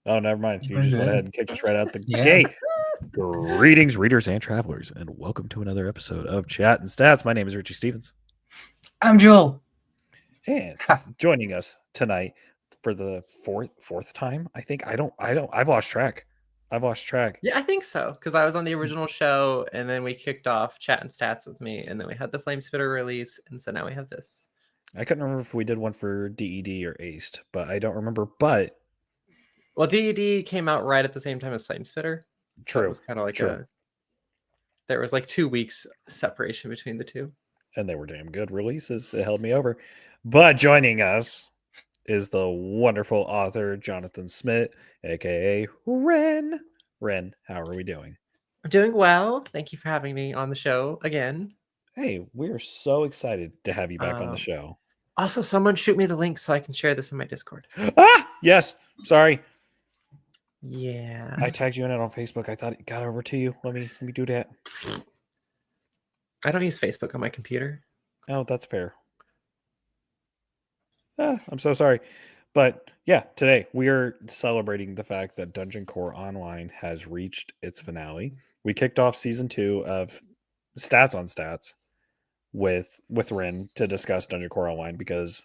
Oh, never mind. You We're just went good. ahead and kicked us right out the Yeah. gate. Greetings, readers and travelers, and welcome to another episode of Chattin Stats. My name is Richie Stevens, I'm Joel. and joining us tonight for the fourth time. I think I've lost track. Yeah, I think so, because I was on the original show, and then we kicked off Chat and Stats with me, and then we had the Flame Spitter release, and so now we have this. I couldn't remember if we did one for DED or Aced, but I don't remember. But Well, DED came out right at the same time as Flame Spitter, so true, it was kind of like true. there was like 2 weeks separation between the two. And they were damn good releases. It held me over. But joining us is the wonderful author Jonathan Smidt, aka Ren. Ren, how are we doing? I'm doing well. Thank you for having me on the show again. Hey, we're so excited to have you back on the show. Also, someone shoot me the link so I can share this in my Discord. Yes. Sorry. Yeah. I tagged you in it on Facebook. I thought it got over to you. Let me do that. I don't use Facebook on my computer. Oh, that's fair. I'm so sorry. But yeah, today we are celebrating the fact that Dungeon Core Online has reached its finale. We kicked off season 2 of Stats on Stats with Ren to discuss Dungeon Core Online, because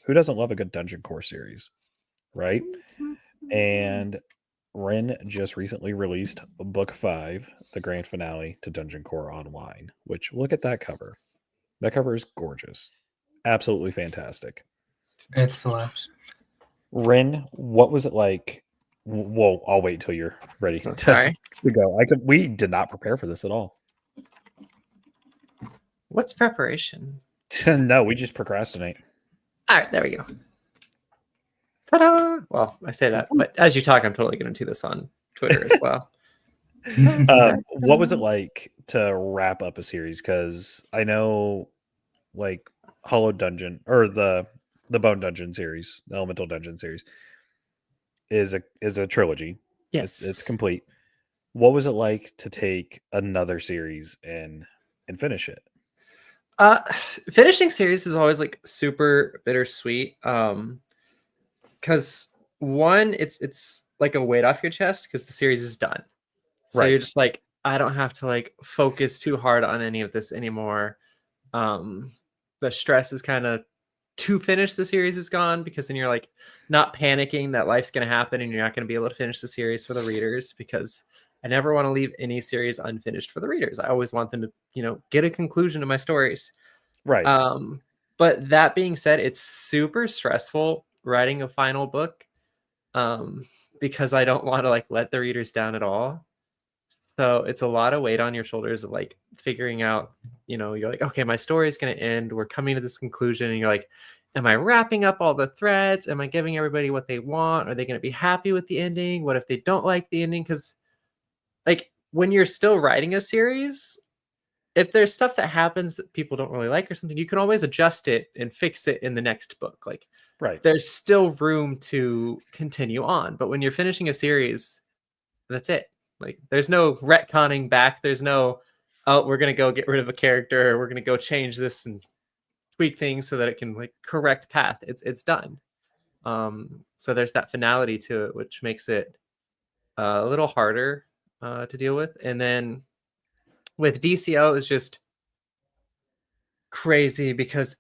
who doesn't love a good Dungeon Core series, right? And Ren just recently released Book 5, the grand finale to Dungeon Core Online, which, look at that cover. That cover is gorgeous. Absolutely fantastic. It slaps. Ren, what was it like? Whoa, I'll wait till you're ready to go. We did not prepare for this at all. What's preparation? No, we just procrastinate. All right, there we go. Ta-da! Well, I say that, but as you talk, I'm totally going to do this on Twitter as well. What was it like to wrap up a series? Because I know, like, Hollow Dungeon or the Bone Dungeon series, the Elemental Dungeon series, is a trilogy. Yes, it's complete. What was it like to take another series and finish it? Finishing series is always like super bittersweet. Because one, it's like a weight off your chest because the series is done. So you're just like, I don't have to like focus too hard on any of this anymore. The stress is kind of to finish the series is gone, because then you're like not panicking that life's going to happen and you're not going to be able to finish the series for the readers, because I never want to leave any series unfinished for the readers. I always want them to, get a conclusion to my stories. Right. But that being said, it's super stressful writing a final book, because I don't want to like let the readers down at all. So it's a lot of weight on your shoulders of like figuring out, you're like, okay, my story is going to end. We're coming to this conclusion. And you're like, am I wrapping up all the threads? Am I giving everybody what they want? Are they going to be happy with the ending? What if they don't like the ending? Because like when you're still writing a series, if there's stuff that happens that people don't really like or something, you can always adjust it and fix it in the next book. Like, there's still room to continue on. But when you're finishing a series, that's it. Like, there's no retconning back. There's no, oh, we're going to go get rid of a character. Or we're going to go change this and tweak things so that it can like correct path. It's done. So there's that finality to it, which makes it a little harder to deal with. And then with DCO, it's just crazy because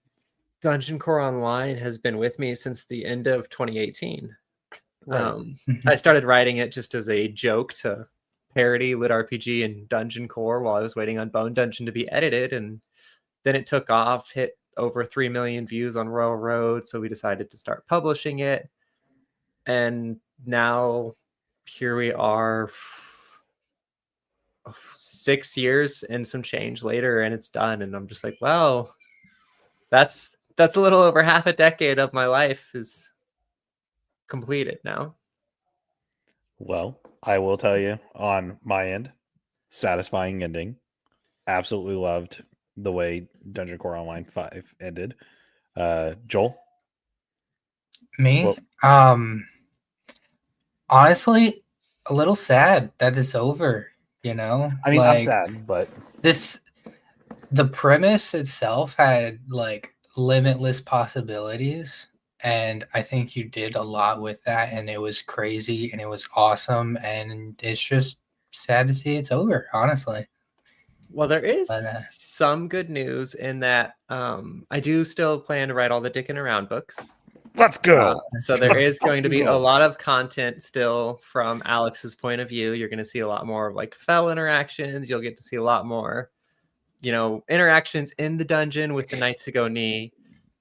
Dungeon Core Online has been with me since the end of 2018. I started writing it just as a joke to parody Lit RPG and Dungeon Core while I was waiting on Bone Dungeon to be edited, and then it took off, hit over 3 million views on Royal Road, so we decided to start publishing it. And now here we are 6 years and some change later, and it's done. And I'm just like, well, that's a little over half a decade of my life is completed now. Well, I will tell you on my end, satisfying ending. Absolutely loved the way Dungeon Core Online 5 ended. Joel? Me? Honestly, a little sad that it's over, I mean, like, I'm sad, but the premise itself had like limitless possibilities. And I think you did a lot with that, and it was crazy and it was awesome. And it's just sad to see it's over, honestly. Well, there is But some good news in that I do still plan to write all the Dickin' Around books. Let's go. So there is going to be a Go. lot of content still from Alex's point of view. You're going to see a lot more of like Fel interactions. You'll get to see a lot more, interactions in the dungeon with the Knights Who Go Knee.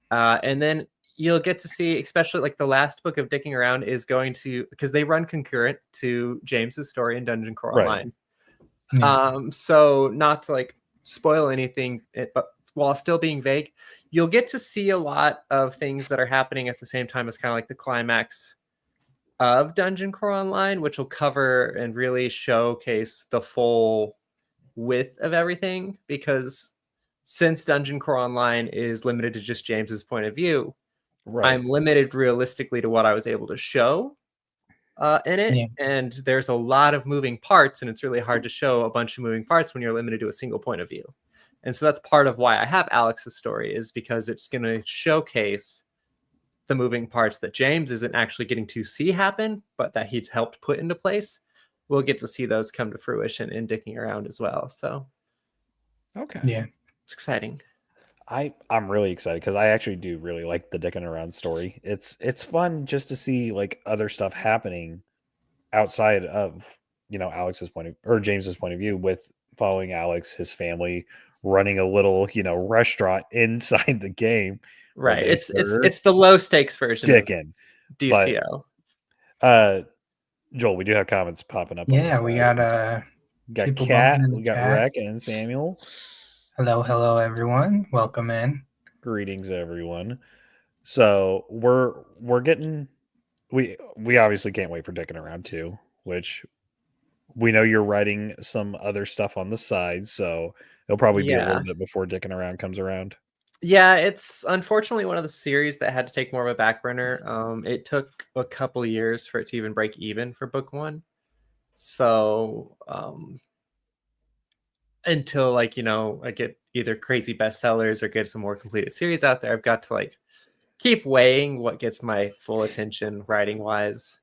And then you'll get to see, especially like the last book of Dicking Around is going to, because they run concurrent to James's story in Dungeon Core Right. Online. yeah. So not to like spoil anything, but while still being vague, you'll get to see a lot of things that are happening at the same time as kind of like the climax of Dungeon Core Online, which will cover and really showcase the full width of everything. Because since Dungeon Core Online is limited to just James's point of view, Right. I'm limited realistically to what I was able to show in it. Yeah. And there's a lot of moving parts, and it's really hard to show a bunch of moving parts when you're limited to a single point of view. And so that's part of why I have Alex's story, is because it's going to showcase the moving parts that James isn't actually getting to see happen, but that he's helped put into place. We'll get to see those come to fruition in Dicking Around as well. So Okay. Yeah. it's exciting. I'm really excited because I actually do really like the Dickin' Around story. It's fun just to see like other stuff happening outside of Alex's point of, or James's point of view, with following Alex, his family, running a little restaurant inside the game. where Right. they serve It's the low stakes version Dickin'. of DCO. Joel, we do have comments popping up. On Yeah, the we side. got got people Kat, bumping in the we got chat. Rec and Samuel. Hello, everyone. Welcome in. Greetings, everyone. So we're getting we obviously can't wait for Dickin' Around 2, which we know you're writing some other stuff on the side, so it'll probably be a Yeah. little bit before Dickin' Around comes around. Yeah, it's unfortunately one of the series that had to take more of a back burner. It took a couple years for it to even break even for book one. So until I get either crazy bestsellers or get some more completed series out there, I've got to like keep weighing what gets my full attention writing wise.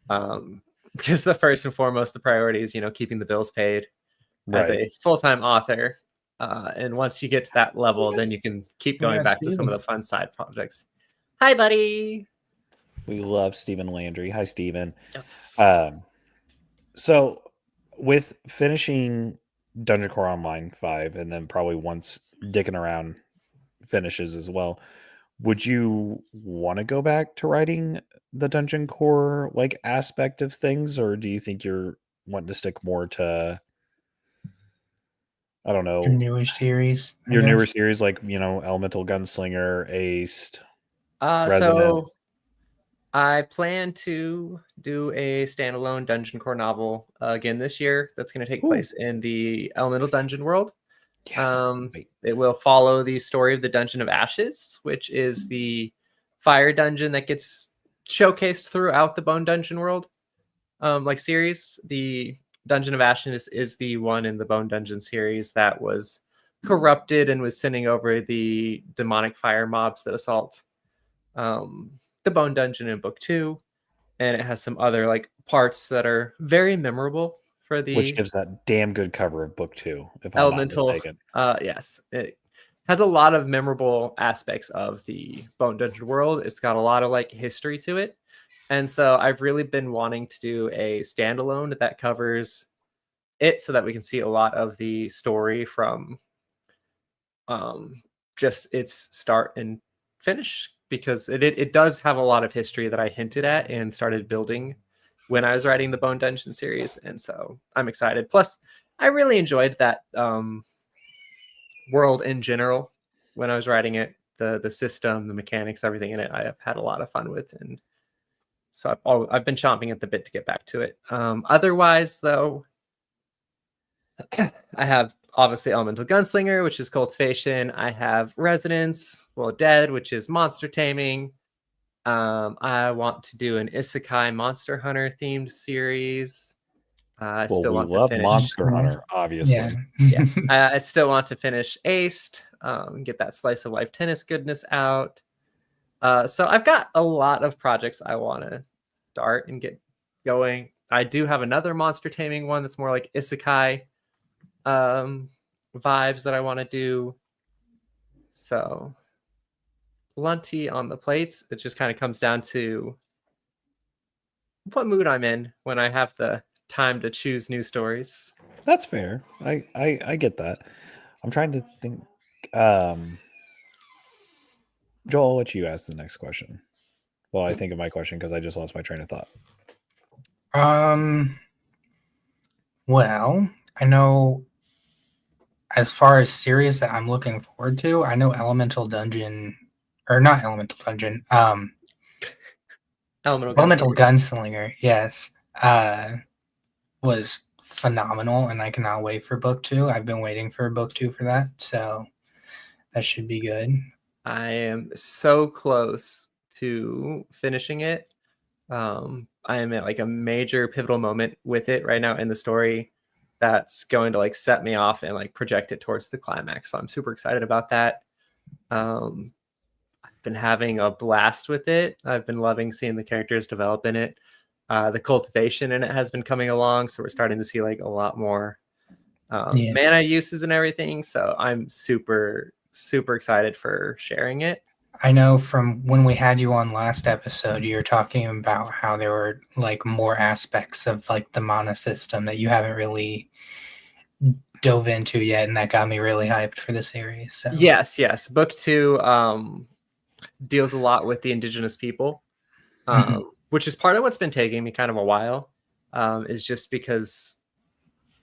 Because the first and foremost, the priority is, keeping the bills paid as a full-time author. And once you get to that level, then you can keep going back to some of the fun side projects. Hi, buddy. We love Stephen Landry. Hi, Stephen. Yes. So with finishing Dungeon Core Online 5, and then probably once Dickin' Around finishes as well, would you want to go back to writing the Dungeon Core like aspect of things, or do you think you're wanting to stick more to, I don't know, Your newer series. your newer series like Elemental Gunslinger, Aced, So Resonance? I plan to do a standalone Dungeon Core novel again this year. That's going to take place in the Elemental Dungeon world. Yes. It will follow the story of the Dungeon of Ashes, which is the fire dungeon that gets showcased throughout the Bone Dungeon world series. The Dungeon of Ashes is the one in the Bone Dungeon series that was corrupted and was sending over the demonic fire mobs that assault the Bone Dungeon in book 2, and it has some other like parts that are very memorable for the, which gives that damn good cover of book 2, if I'm Elemental. not mistaken. Yes, it has a lot of memorable aspects of the Bone Dungeon world. It's got a lot of like history to it, and so I've really been wanting to do a standalone that covers it, so that we can see a lot of the story from just its start and finish, because it does have a lot of history that I hinted at and started building when I was writing the Bone Dungeon series. And so I'm excited. Plus, I really enjoyed that world in general when I was writing it. The system, the mechanics, everything in it, I have had a lot of fun with. And so I've been chomping at the bit to get back to it. Otherwise, though, I have obviously Elemental Gunslinger, which is cultivation. I have Resonance, Dead, which is monster taming. I want to do an Isekai Monster Hunter themed series. I still want to finish Monster Hunter, obviously. Yeah. I still want to finish Aced, get that slice of life tennis goodness out. So I've got a lot of projects I want to start and get going. I do have another monster taming one that's more like isekai vibes that I want to do. So plenty on the plates. It just kind of comes down to what mood I'm in when I have the time to choose new stories. That's fair. I get that. I'm trying to think. Joel, I'll let you ask the next question. Well, I think of my question because I just lost my train of thought. Well, I know as far as series that I'm looking forward to, I know Elemental Dungeon, or not Elemental Dungeon, Elemental Gunslinger, yes, was phenomenal, and I cannot wait for book 2. I've been waiting for book 2 for that, so that should be good. I am so close to finishing it. I am at like a major pivotal moment with it right now in the story that's going to like set me off and like project it towards the climax. So I'm super excited about that. I've been having a blast with it. I've been loving seeing the characters develop in it. The cultivation in it has been coming along, so we're starting to see like a lot more mana uses and everything. So I'm super excited for sharing it. I know from when we had you on last episode, you were talking about how there were like more aspects of like the mana system that you haven't really dove into yet, and that got me really hyped for the series. So. Yes. Book 2 deals a lot with the indigenous people, which is part of what's been taking me kind of a while. Is just because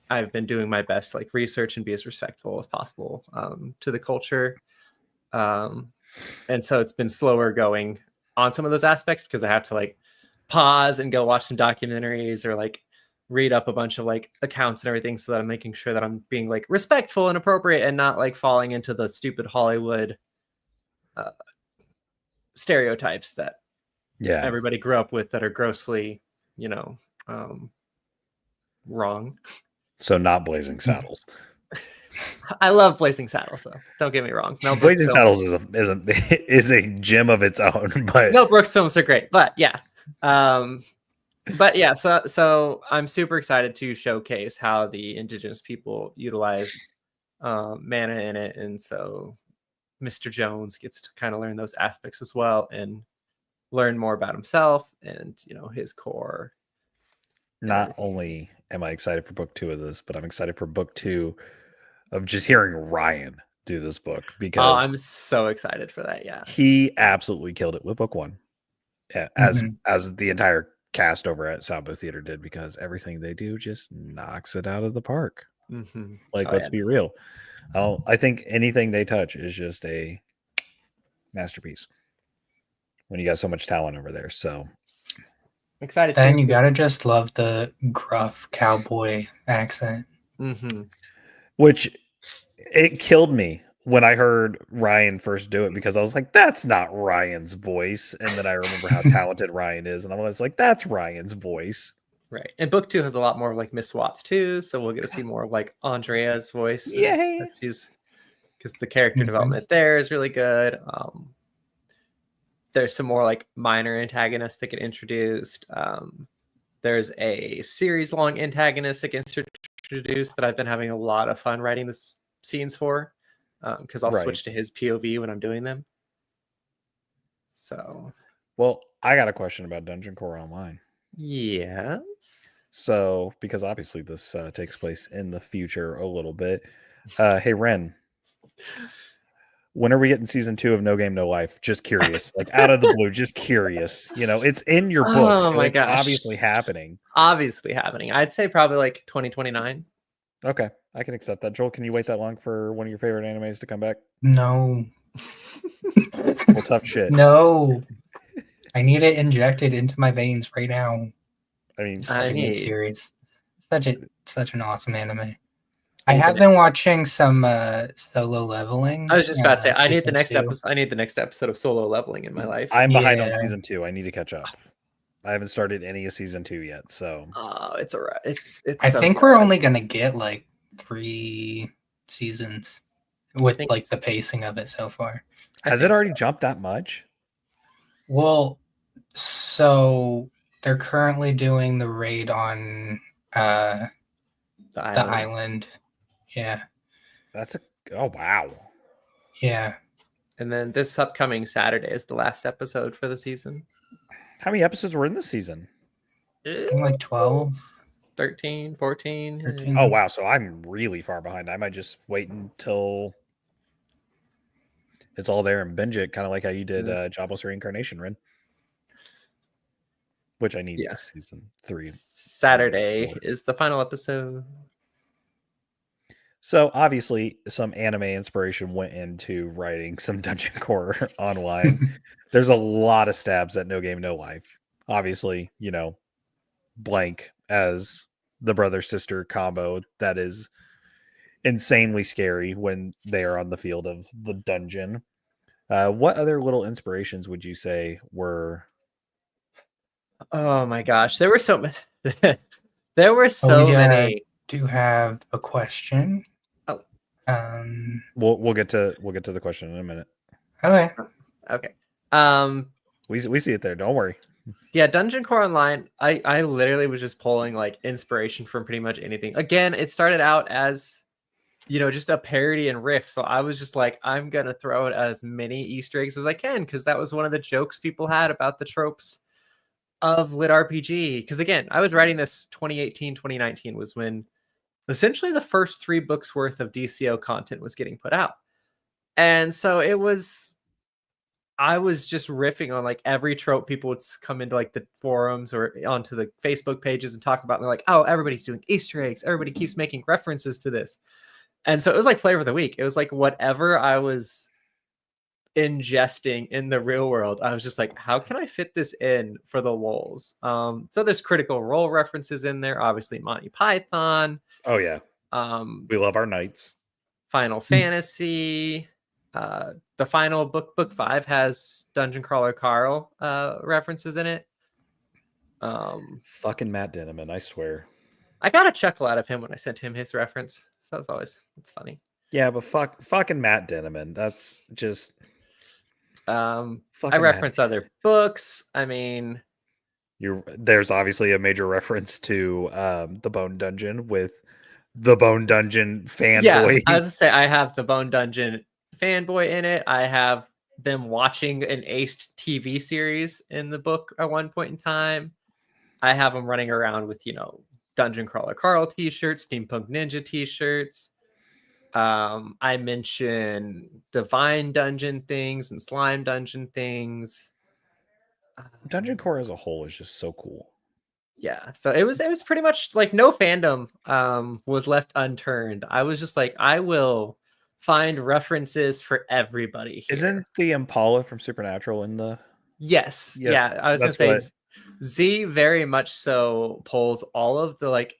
I've been doing my best to like research and be as respectful as possible to the culture. And so it's been slower going on some of those aspects because I have to like pause and go watch some documentaries or like read up a bunch of like accounts and everything so that I'm making sure that I'm being like respectful and appropriate and not like falling into the stupid Hollywood stereotypes that everybody grew up with that are grossly, wrong. So not Blazing Saddles. I love Blazing Saddles, though. Don't get me wrong. Mel Brooks Blazing Saddles is a gem of its own, but Mel Brooks films are great. But yeah, so I'm super excited to showcase how the indigenous people utilize mana in it, and so Mr. Jones gets to kind of learn those aspects as well and learn more about himself and his core. Not only am I excited for book 2 of this, but I'm excited for book 2 of just hearing Ryan do this book because I'm so excited for that. Yeah, he absolutely killed it with book 1, as the entire cast over at Soundbow Theater did, because everything they do just knocks it out of the park. Let's be real. I think anything they touch is just a masterpiece when you got so much talent over there. So excited. And you gotta just love the gruff cowboy accent. Which it killed me when I heard Ryan first do it, because I was like, that's not Ryan's voice. And then I remember how talented Ryan is. And I was like, that's Ryan's voice. Right. And book 2 has a lot more of like Miss Watts too. So we'll get to see more of like Andrea's voice. Yeah. Because the character development there is really good. There's some more like minor antagonists that get introduced. There's a series long antagonist that gets introduced that I've been having a lot of fun writing the scenes for, because I'll switch to his POV when I'm doing them. So, well, I got a question about Dungeon Core Online. Yes. So, because obviously this takes place in the future a little bit. Hey, Ren, when are we getting season 2 of No Game, No Life? Just curious, like out of the blue, just curious. It's in your book, so it's obviously happening. Obviously happening. I'd say probably like 2029. Okay, I can accept that. Joel, can you wait that long for one of your favorite animes to come back? No. Well, tough shit. No. I need it injected into my veins right now. I mean, such a good series. Such an awesome anime. I have been watching some Solo Leveling. I was just about to say I need the next episode. I need the next episode of Solo Leveling in my life. I'm behind on season 2. I need to catch up. I haven't started any of season 2 yet, so it's alright. It's. I think we're only gonna get like 3 seasons with like the pacing of it so far. Has it already jumped that much? Well, so they're currently doing the raid on The the island. island. Yeah. Oh wow. Yeah. And then this upcoming Saturday is the last episode for the season. How many episodes were in this season? I think like 12, 13, 14. 13. Oh wow, so I'm really far behind. I might just wait until it's all there and binge it, kind of like how you did Jobless Reincarnation, Rin. Which I need season 3. Saturday is the final episode. So obviously some anime inspiration went into writing some Dungeon Core online. There's a lot of stabs at No Game No Life. Obviously, Blank as the brother-sister combo that is insanely scary when they are on the field of the dungeon. What other little inspirations would you say were? Oh my gosh, there were so many. There were so many. Do have a question. Oh, We'll get to the question in a minute. Okay. We see it there. Don't worry. Yeah, Dungeon Core Online. I literally was just pulling like inspiration from pretty much anything. Again, it started out as just a parody and riff. So I was just like, I'm gonna throw it as many Easter eggs as I can because that was one of the jokes people had about the tropes of lit RPG. Because again, I was writing this 2018, 2019 was when essentially the first 3 books worth of DCO content was getting put out. And so I was just riffing on like every trope people would come into like the forums or onto the Facebook pages and talk about. And they're like, oh, everybody's doing Easter eggs. Everybody keeps making references to this. And so it was like flavor of the week. It was like whatever I was ingesting in the real world, I was just like, how can I fit this in for the lulz? So there's Critical Role references in there, obviously Monty Python. Oh yeah. We love our knights. Final Fantasy. The final book 5 has Dungeon Crawler Carl references in it. Fucking Matt Denneman, I swear. I got a chuckle out of him when I sent him his reference. So it's funny. Yeah, but fucking Matt Denneman. That's just I reference other books. I mean, there's obviously a major reference to the Bone Dungeon with the Bone Dungeon fanboy. Yeah, I was gonna say I have the Bone Dungeon fanboy in it. I have them watching an aced TV series in the book at one point in time. I have them running around with Dungeon Crawler Carl t-shirts, Steampunk Ninja t-shirts. I mention Divine Dungeon things and Slime Dungeon things. Dungeon Core as a whole is just so cool. Yeah, so it was pretty much like no fandom was left unturned. I was just like, I will find references for everybody here. Isn't the Impala from Supernatural in the? Yes. Yeah, I was gonna say Z very much so pulls all of the like.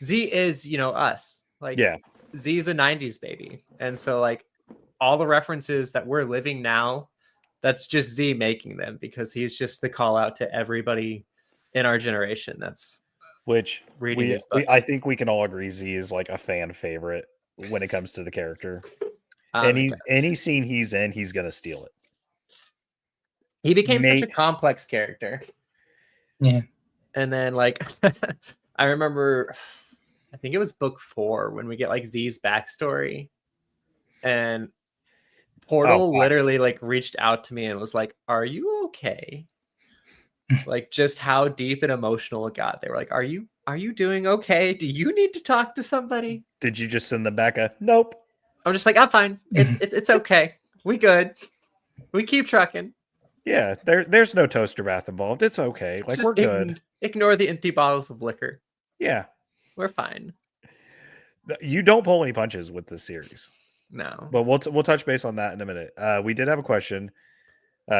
Z is us, like Z's a 90s baby, and so like all the references that we're living now, that's just Z making them because he's just the call out to everybody in our generation. That's which I think we can all agree Z is like a fan favorite when it comes to the character. Any scene he's in, he's gonna steal it. He became such a complex character. Yeah. And then like I remember I think it was book 4 when we get like Z's backstory, and Portal literally like reached out to me and was like, "Are you okay?" Like just how deep and emotional it got. They were like, "Are you doing okay? Do you need to talk to somebody?" Did you just send them back a nope? I'm just like, I'm fine. It's okay. We good. We keep trucking. Yeah, there's no toaster bath involved. It's okay. Like we're good. Ignore the empty bottles of liquor. Yeah. We're fine. You don't pull any punches with this series. No. But we'll touch base on that in a minute. We did have a question.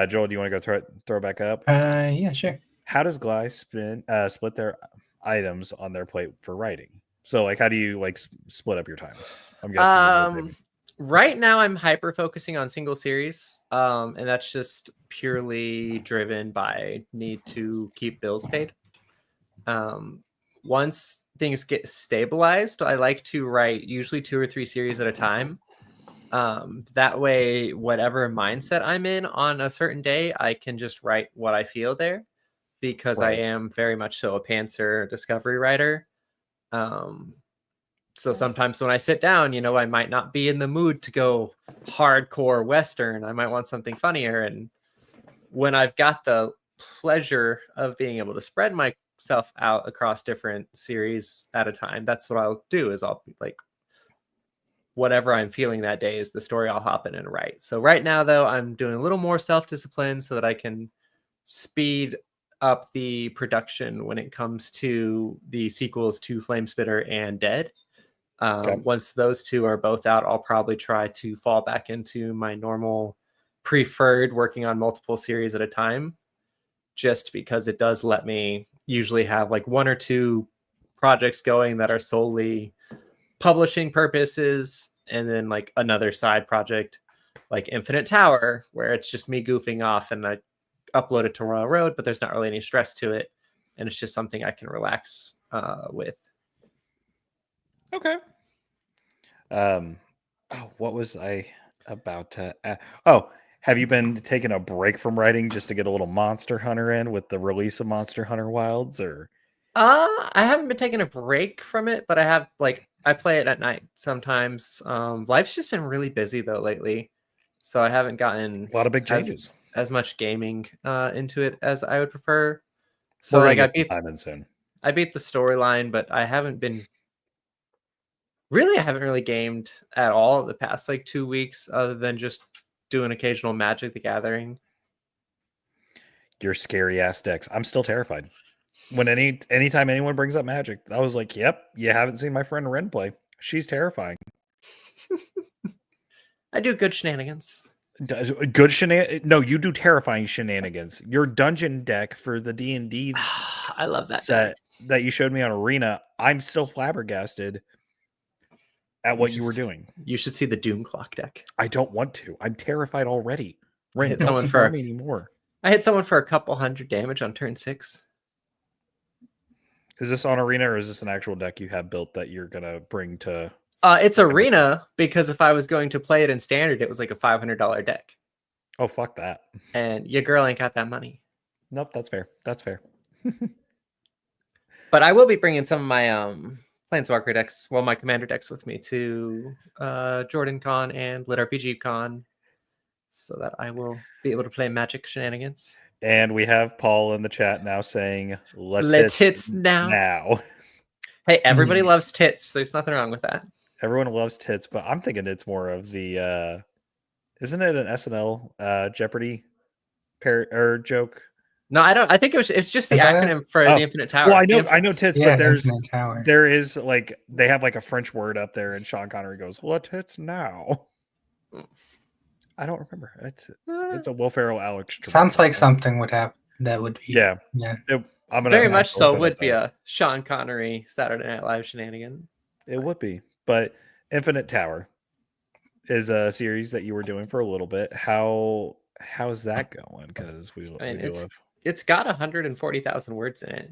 Joel, do you want to go throw it back up? Yeah, sure. How does Glide split their items on their plate for writing? So like how do you like split up your time? I'm guessing. Right now I'm hyper focusing on single series. And that's just purely driven by need to keep bills paid. Once things get stabilized, I like to write usually 2 or 3 series at a time. That way, whatever mindset I'm in on a certain day, I can just write what I feel there, because I Right. am very much so a pantser discovery writer. So sometimes when I sit down, I might not be in the mood to go hardcore Western. I might want something funnier. And when I've got the pleasure of being able to spread myself out across different series at a time, that's what I'll do. Is I'll be like, whatever I'm feeling that day is the story I'll hop in and write. So right now, though, I'm doing a little more self-discipline so that I can speed up the production when it comes to the sequels to Flamespitter and Dead. Okay. Once those two are both out, I'll probably try to fall back into my normal preferred working on multiple series at a time, just because it does let me usually have like one or two projects going that are solely publishing purposes, and then like another side project like Infinite Tower, where it's just me goofing off, and I upload it to Royal Road, but there's not really any stress to it, and it's just something I can relax with. Okay. What was I about to? Have you been taking a break from writing just to get a little Monster Hunter in with the release of Monster Hunter Wilds, or? I haven't been taking a break from it, but I have I play it at night sometimes. Life's just been really busy though lately, so I haven't gotten A lot of big changes. as much gaming into it as I would prefer. So We're gonna like get some time in soon. I beat the storyline, but I haven't really gamed at all the past like 2 weeks, other than just doing occasional Magic the Gathering. Your scary ass decks. I'm still terrified. When anytime anyone brings up Magic, I was like, "Yep, you haven't seen my friend Ren play. She's terrifying." I do good shenanigans. Good shenanigans? No, you do terrifying shenanigans. Your dungeon deck for the D&D I love that set deck. that you showed me on Arena, I'm still flabbergasted at what you were doing. You should see the Doom Clock deck. I don't want to. I'm terrified already. Ren, hit don't someone scare for- me anymore. I hit someone for a couple hundred damage on turn 6. Is this on Arena, or is this an actual deck you have built that you're gonna bring to? It's Arena, because if I was going to play it in Standard, it was like a $500 deck. Oh, fuck that. And your girl ain't got that money. Nope, that's fair. That's fair. But I will be bringing some of my Planeswalker decks, my Commander decks with me to Jordan Con and Lit RPG Con, so that I will be able to play Magic shenanigans. And we have Paul in the chat now saying, "Let's tits now." Hey, everybody loves tits. There's nothing wrong with that. Everyone loves tits, but I'm thinking it's more of the isn't it an SNL Jeopardy joke? No, I don't. I think it's just the acronym for the Infinite Tower. Well, I know tits, but there is like they have like a French word up there, and Sean Connery goes, "Let tits now." I don't remember. It's a Will Ferrell, Alex. Sounds like something would happen. That would be yeah. I'm gonna very much so would be a Sean Connery Saturday Night Live shenanigan. It would be, but Infinite Tower is a series that you were doing for a little bit. How's that going? Because it's got 140,000 words in it.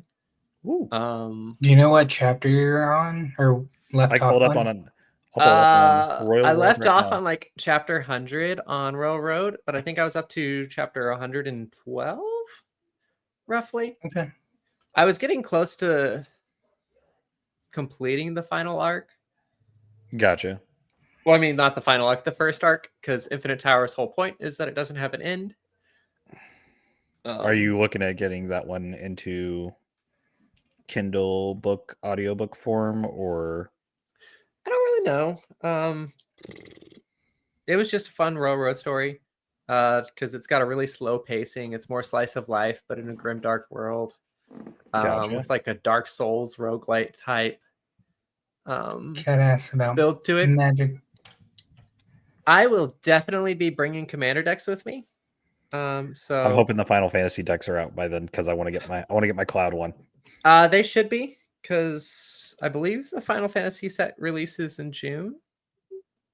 Ooh. Do you know what chapter you're on or left off? I pulled up on I left off on like chapter 100 on Royal Road, but I think I was up to chapter 112, roughly. Okay. I was getting close to completing the final arc. Gotcha. Well, I mean, not the final arc, the first arc, because Infinite Tower's whole point is that it doesn't have an end. Are you looking at getting that one into Kindle book, audiobook form, or? I don't really know. It was just a fun Road story, because it's got a really slow pacing. It's more slice of life, but in a grimdark world, with like a Dark Souls roguelite type Cat ass about build to it. Magic. I will definitely be bringing Commander decks with me. So I'm hoping the Final Fantasy decks are out by then, because I want to get my Cloud one. They should be, because I believe the Final Fantasy set releases in June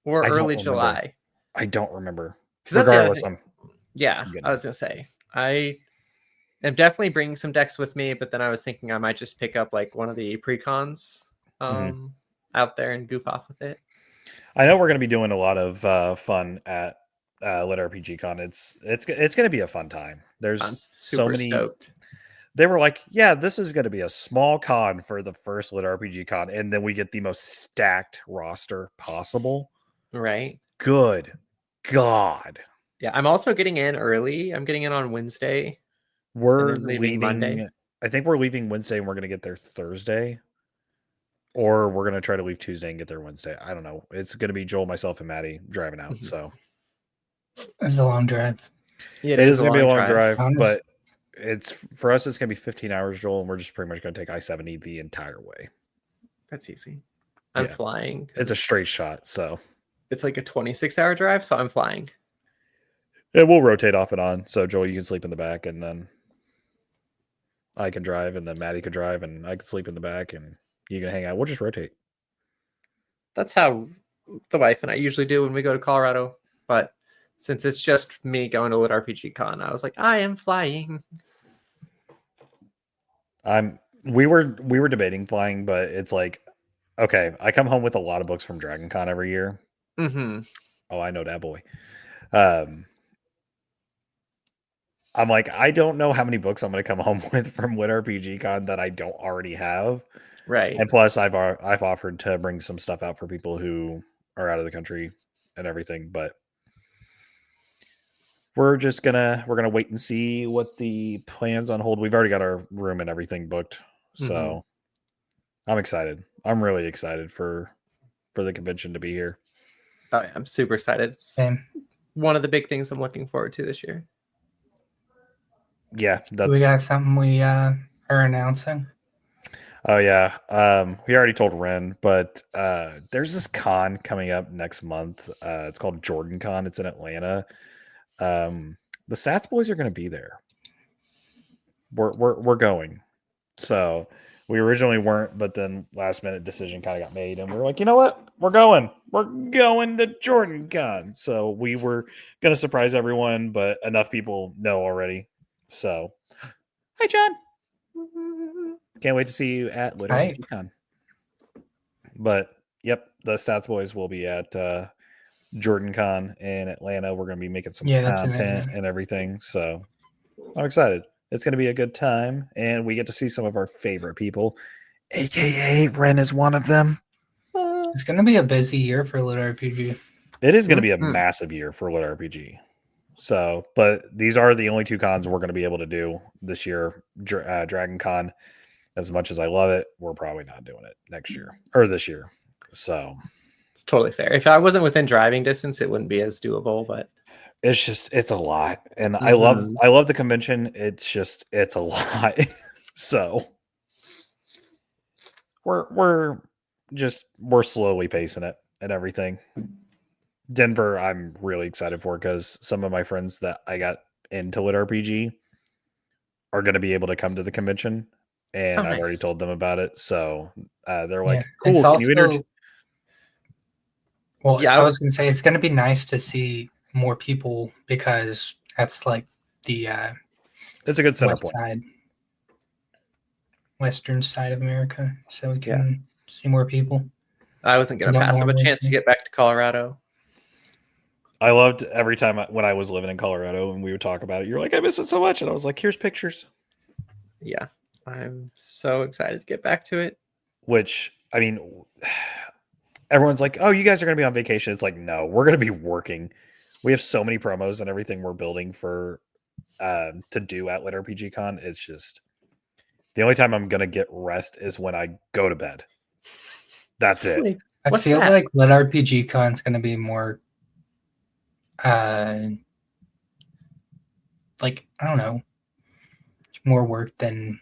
or early July. I don't remember. Regardless, I was gonna say I am definitely bringing some decks with me, but then I was thinking I might just pick up like one of the precons out there and goof off with it. I know we're going to be doing a lot of fun at Lit RPG Con. It's going to be a fun time. There's I'm so super many. stoked. They were like, yeah, this is going to be a small con for the first Lit RPG Con, and then we get the most stacked roster possible. Right? Good God. Yeah, I'm also getting in early. I'm getting in on Wednesday. We're then leaving Monday. I think we're leaving Wednesday and we're going to get there Thursday. Or we're going to try to leave Tuesday and get there Wednesday. I don't know. It's going to be Joel, myself, and Maddie driving out. Mhm. So It's a long drive. Yeah, it is going to be a long drive. drive, but it's for us, it's going to be 15 hours, Joel, and we're just pretty much going to take I-70 the entire way. That's easy. I'm Yeah. flying. It's a straight shot, so It's like a 26-hour drive, so I'm flying. it will rotate off and on. So Joel, you can sleep in the back, and then I can drive, and then Maddie can drive, and I can sleep in the back, and you can hang out. We'll just rotate. That's how the wife and I usually do when we go to Colorado. But since it's just me going to Lit RPG Con, I was like, I am flying. We were debating flying, but it's like, okay, I come home with a lot of books from Dragon Con every year. Mm-hmm. Oh, I know that boy. I'm like, I don't know how many books I'm going to come home with from Lit RPG Con that I don't already have. Right. And plus, I've offered to bring some stuff out for people who are out of the country and everything, but we're gonna wait and see what the plans on hold. We've already got our room and everything booked, so I'm excited. I'm really excited for the convention to be here. Oh, yeah, I'm super excited. It's Same. one of the big things I'm looking forward to this year. Yeah, We got something we are announcing. Oh yeah. We already told Ren, but there's this con coming up next month. It's called Jordan Con. It's in Atlanta. The Stats Boys are going to be there. We're going. So we originally weren't, but then last minute decision kind of got made, and we were like, you know what? We're going to Jordan Con. So we were going to surprise everyone, but enough people know already. So, hi John. Can't wait to see you at Lit RPG Con. But yep, the Stats Boys will be at Jordan Con in Atlanta. We're going to be making some content and everything. So I'm excited. It's going to be a good time. And we get to see some of our favorite people, aka Ren is one of them. It's going to be a busy year for Lit RPG. It is going to be a massive year for Lit RPG. So, but these are the only two cons we're going to be able to do this year. Dragon Con, as much as I love it, we're probably not doing it next year or this year. So it's totally fair. If I wasn't within driving distance, it wouldn't be as doable, but it's a lot. And I love the convention. It's a lot. So we're slowly pacing it and everything. Denver, I'm really excited for because some of my friends that I got into Lit RPG are going to be able to come to the convention, and I've already told them about it. So they're like, "Cool, it's can also, you introduce?" Well, yeah, I was going to say it's going to be nice to see more people because that's like the it's a good center point. Western side of America, so we can see more people. I wasn't going to pass up a chance to get back to Colorado. I loved every time when I was living in Colorado and we would talk about it. You're like, I miss it so much. And I was like, here's pictures. Yeah, I'm so excited to get back to it. Which, I mean, everyone's like, oh, you guys are going to be on vacation. It's like, no, we're going to be working. We have so many promos and everything we're building for to do at Lit RPG Con. It's just the only time I'm going to get rest is when I go to bed. That's it. I feel like Lit RPG Con is going to be more like, I don't know, more work than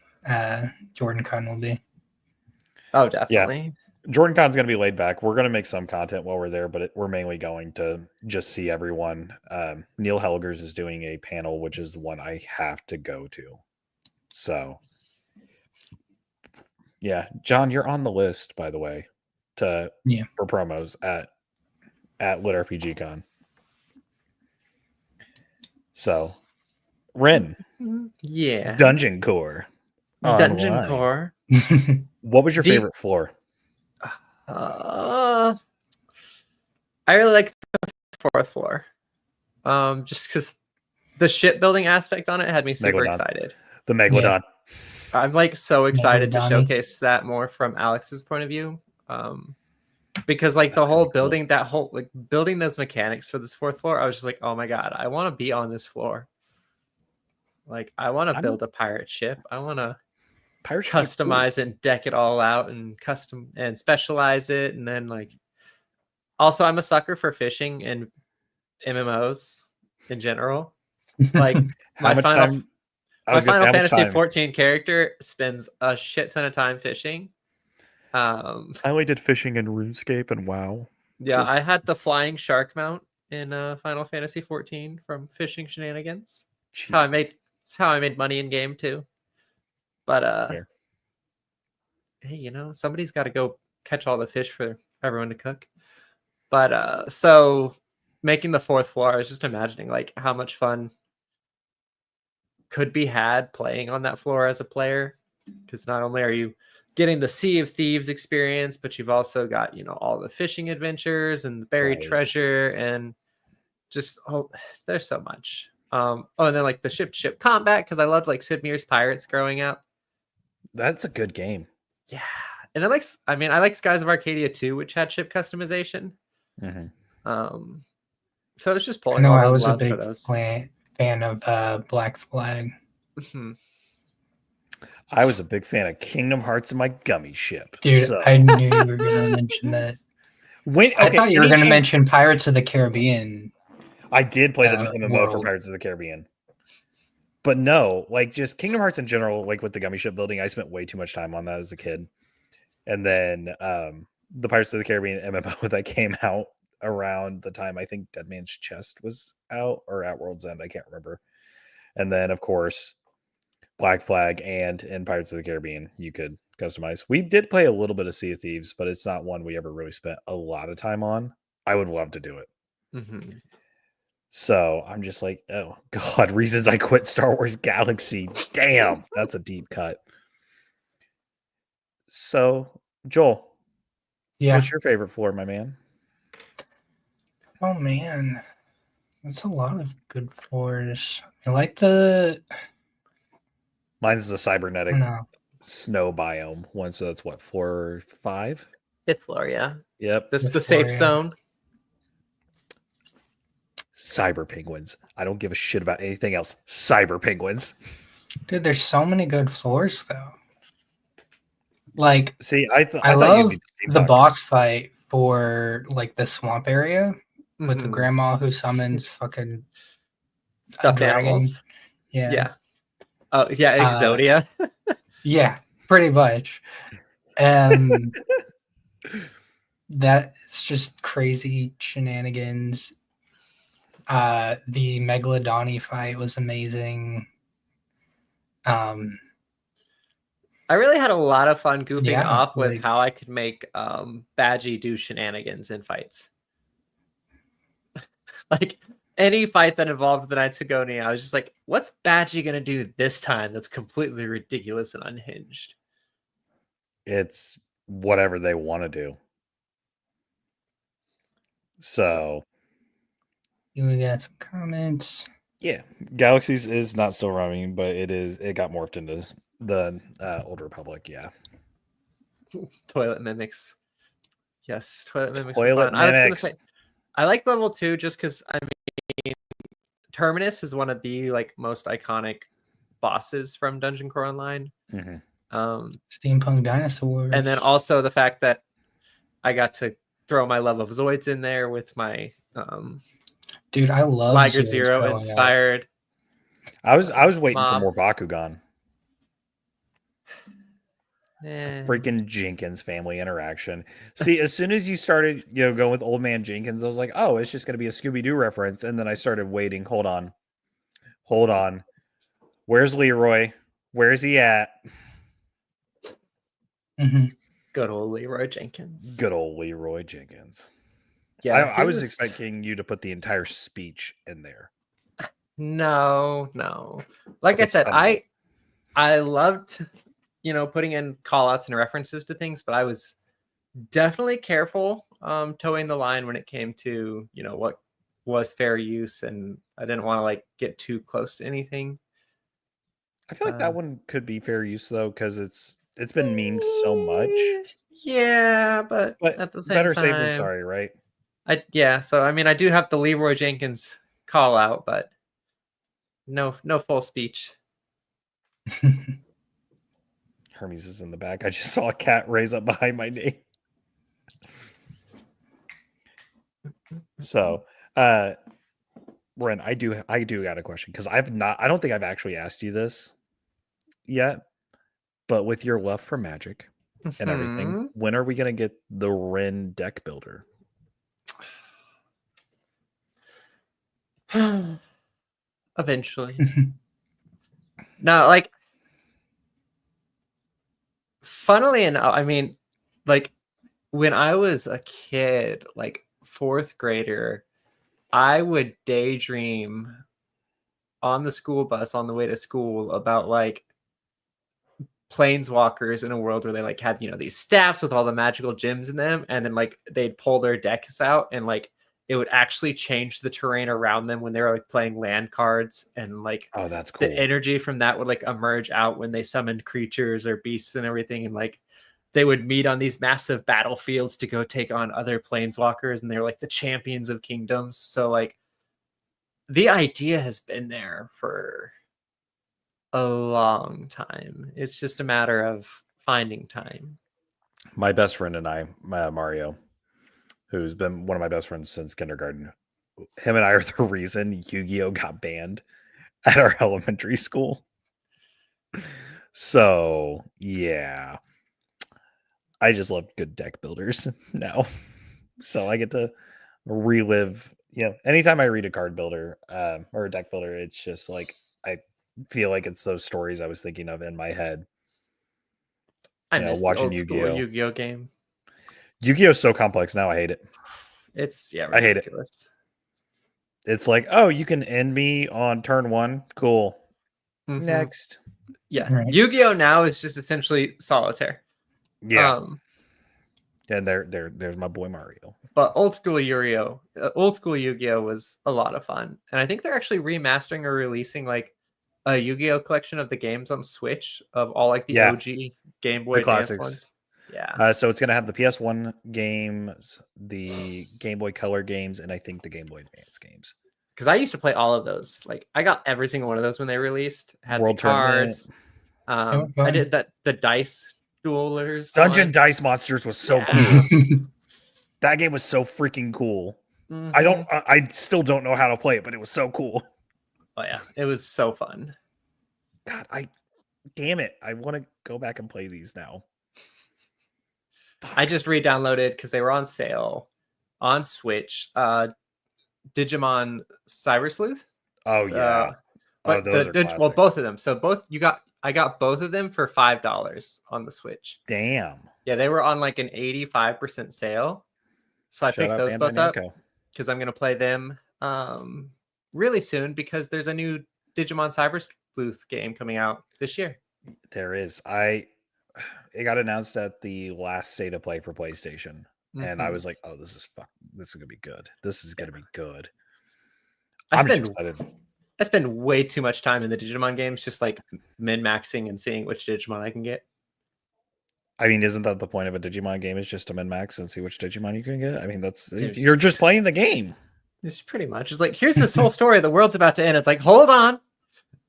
Jordan Con will be. Oh, definitely. Yeah. Jordan Con's going to be laid back. We're going to make some content while we're there, but we're mainly going to just see everyone. Neil Helgers is doing a panel, which is the one I have to go to. So, yeah. John, you're on the list, by the way, for promos at Lit RPG Con. So, Ren. Yeah. Dungeon Core. Dungeon Core. What was your favorite floor? I really like the 4th floor. Just because the shipbuilding aspect on it had me super Megalodons. excited. The Megalodon. I'm like so excited to Megalodon. showcase that more from Alex's point of view. Because like the That's whole gonna be cool. building, that whole like building those mechanics for this 4th floor, I was just like, oh my god, I want to be on this floor. Like I want to build a pirate ship. I want to customize it and deck it all out and custom and specialize it. And then like, also I'm a sucker for fishing and MMOs in general. Like How much time? my Final Fantasy 14 character spends a shit ton of time fishing. I only did fishing in RuneScape and WoW. Yeah, I had the flying shark mount in Final Fantasy 14 from fishing shenanigans. That's how I made money in game too. But hey, you know, somebody's got to go catch all the fish for everyone to cook. But so making the 4th floor, I was just imagining like how much fun could be had playing on that floor as a player, because not only are you getting the Sea of Thieves experience, but you've also got, you know, all the fishing adventures and the buried treasure and just there's so much. And then like the ship combat, because I loved like Sid Meier's Pirates growing up. That's a good game. Yeah, and I like Skies of Arcadia too, which had ship customization. So it's just pulling. I was a big fan of Black Flag. I was a big fan of Kingdom Hearts and my gummy ship. Dude, I knew you were going to mention that. I thought you were going to mention Pirates of the Caribbean. I did play the MMO for Pirates of the Caribbean. But no, like just Kingdom Hearts in general, like with the gummy ship building, I spent way too much time on that as a kid. And then the Pirates of the Caribbean MMO that came out around the time I think Dead Man's Chest was out, or at World's End, I can't remember. And then of course Black Flag and in Pirates of the Caribbean you could customize. We did play a little bit of Sea of Thieves, but it's not one we ever really spent a lot of time on. I would love to do it. So I'm just like, oh god, reasons I quit Star Wars Galaxy. Damn, that's a deep cut. So Joel, what's your favorite floor, my man? Oh man, that's a lot of good floors. I like the. Mine's the cybernetic snow biome one. So that's what, 4 or 5? 5th floor, yeah. Yep. This is the safe zone. Cyber penguins. I don't give a shit about anything else. Cyber penguins. Dude, there's so many good floors though. Like, see, I love the boss fight for like the swamp area with the grandma who summons fucking stuffed animals. Yeah. Oh yeah, Exodia. Yeah, pretty much. And that's just crazy shenanigans. The Megalodon fight was amazing. I really had a lot of fun goofing off with how I could make Badgie do shenanigans in fights. Like any fight that involved the Knights of Gonia, I was just like, what's Badgie going to do this time that's completely ridiculous and unhinged? It's whatever they want to do. So you got some comments. Yeah, Galaxies is not still running, but it got morphed into the Old Republic. Yeah. Toilet mimics. Yes, toilet mimics. Toilet mimics. I was gonna say, I like level 2 just because I mean, Terminus is one of the like most iconic bosses from Dungeon Core Online. Steampunk dinosaurs, and then also the fact that I got to throw my love of Zoids in there with my dude, I love Liger Zero inspired. I was waiting for more Bakugan. Freaking Jenkins family interaction. See, as soon as you started, going with Old Man Jenkins, I was like, oh, it's just going to be a Scooby-Doo reference. And then I started waiting. Hold on. Where's Leroy? Where's he at? Good old Leroy Jenkins. Good old Leroy Jenkins. Yeah, I was expecting you to put the entire speech in there. No. Like I said, I loved, putting in call outs and references to things, but I was definitely careful towing the line when it came to, you know, what was fair use, and I didn't want to like get too close to anything. I feel like that one could be fair use though, because it's been memed so much. Yeah, but at the same better time, safe than sorry, right? So I mean, I do have the Leroy Jenkins call out, but no full speech. Hermes is in the back. I just saw a cat raise up behind my name. So, Ren, I do got a question, because I don't think I've actually asked you this yet, but with your love for Magic and everything, when are we gonna get the Ren deck builder? Eventually. No, like, funnily enough, I mean, like, when I was a kid, like 4th grader, I would daydream on the school bus on the way to school about like planeswalkers in a world where they like had, you know, these staffs with all the magical gems in them, and then like they'd pull their decks out and like it would actually change the terrain around them when they were like playing land cards, and like, oh, that's cool. The energy from that would like emerge out when they summoned creatures or beasts and everything, and like they would meet on these massive battlefields to go take on other planeswalkers, and they're like the champions of kingdoms. So like the idea has been there for a long time. It's just a matter of finding time. My best friend and I, Mario, who's been one of my best friends since kindergarten, him and I are the reason Yu-Gi-Oh got banned at our elementary school. So yeah, I just love good deck builders now. So I get to relive, anytime I read a card builder or a deck builder, it's just like I feel like it's those stories I was thinking of in my head. I miss watching the old school Yu-Gi-Oh. Yu-Gi-Oh game. Yu-Gi-Oh is so complex now. I hate it. It's ridiculous. I hate it. It's like, oh, you can end me on turn 1. Cool. Mm-hmm. Next. Yeah. Right. Yu-Gi-Oh now is just essentially solitaire. Yeah. And there's my boy Mario. But old school Yu-Gi-Oh was a lot of fun. And I think they're actually remastering or releasing like a Yu-Gi-Oh collection of the games on Switch of all like the OG Game Boy Advance ones. Yeah. So it's going to have the PS1 games, the Game Boy Color games, and I think the Game Boy Advance games. Because I used to play all of those. Like I got every single one of those when they released. Had World the cards. I did the dice duelers. Dungeon Dice Monsters was so cool. That game was so freaking cool. Mm-hmm. I still don't know how to play it, but it was so cool. Oh yeah, it was so fun. God, damn it. I want to go back and play these now. I just re-downloaded because they were on sale on Switch. Digimon Cyber Sleuth. Oh yeah. But both of them. So I got both of them for $5 on the Switch. Damn. Yeah, they were on like an 85% sale. So I picked those both up because I'm gonna play them really soon, because there's a new Digimon Cyber Sleuth game coming out this year. There is. It got announced at the last State of Play for PlayStation, and I was like, "Oh, this is gonna be good. This is gonna be good." I'm just excited. I spend way too much time in the Digimon games, just like min-maxing and seeing which Digimon I can get. I mean, isn't that the point of a Digimon game? Is just to min-max and see which Digimon you can get? I mean, you're just playing the game. It's pretty much. It's like, here's this whole story. The world's about to end. It's like, hold on.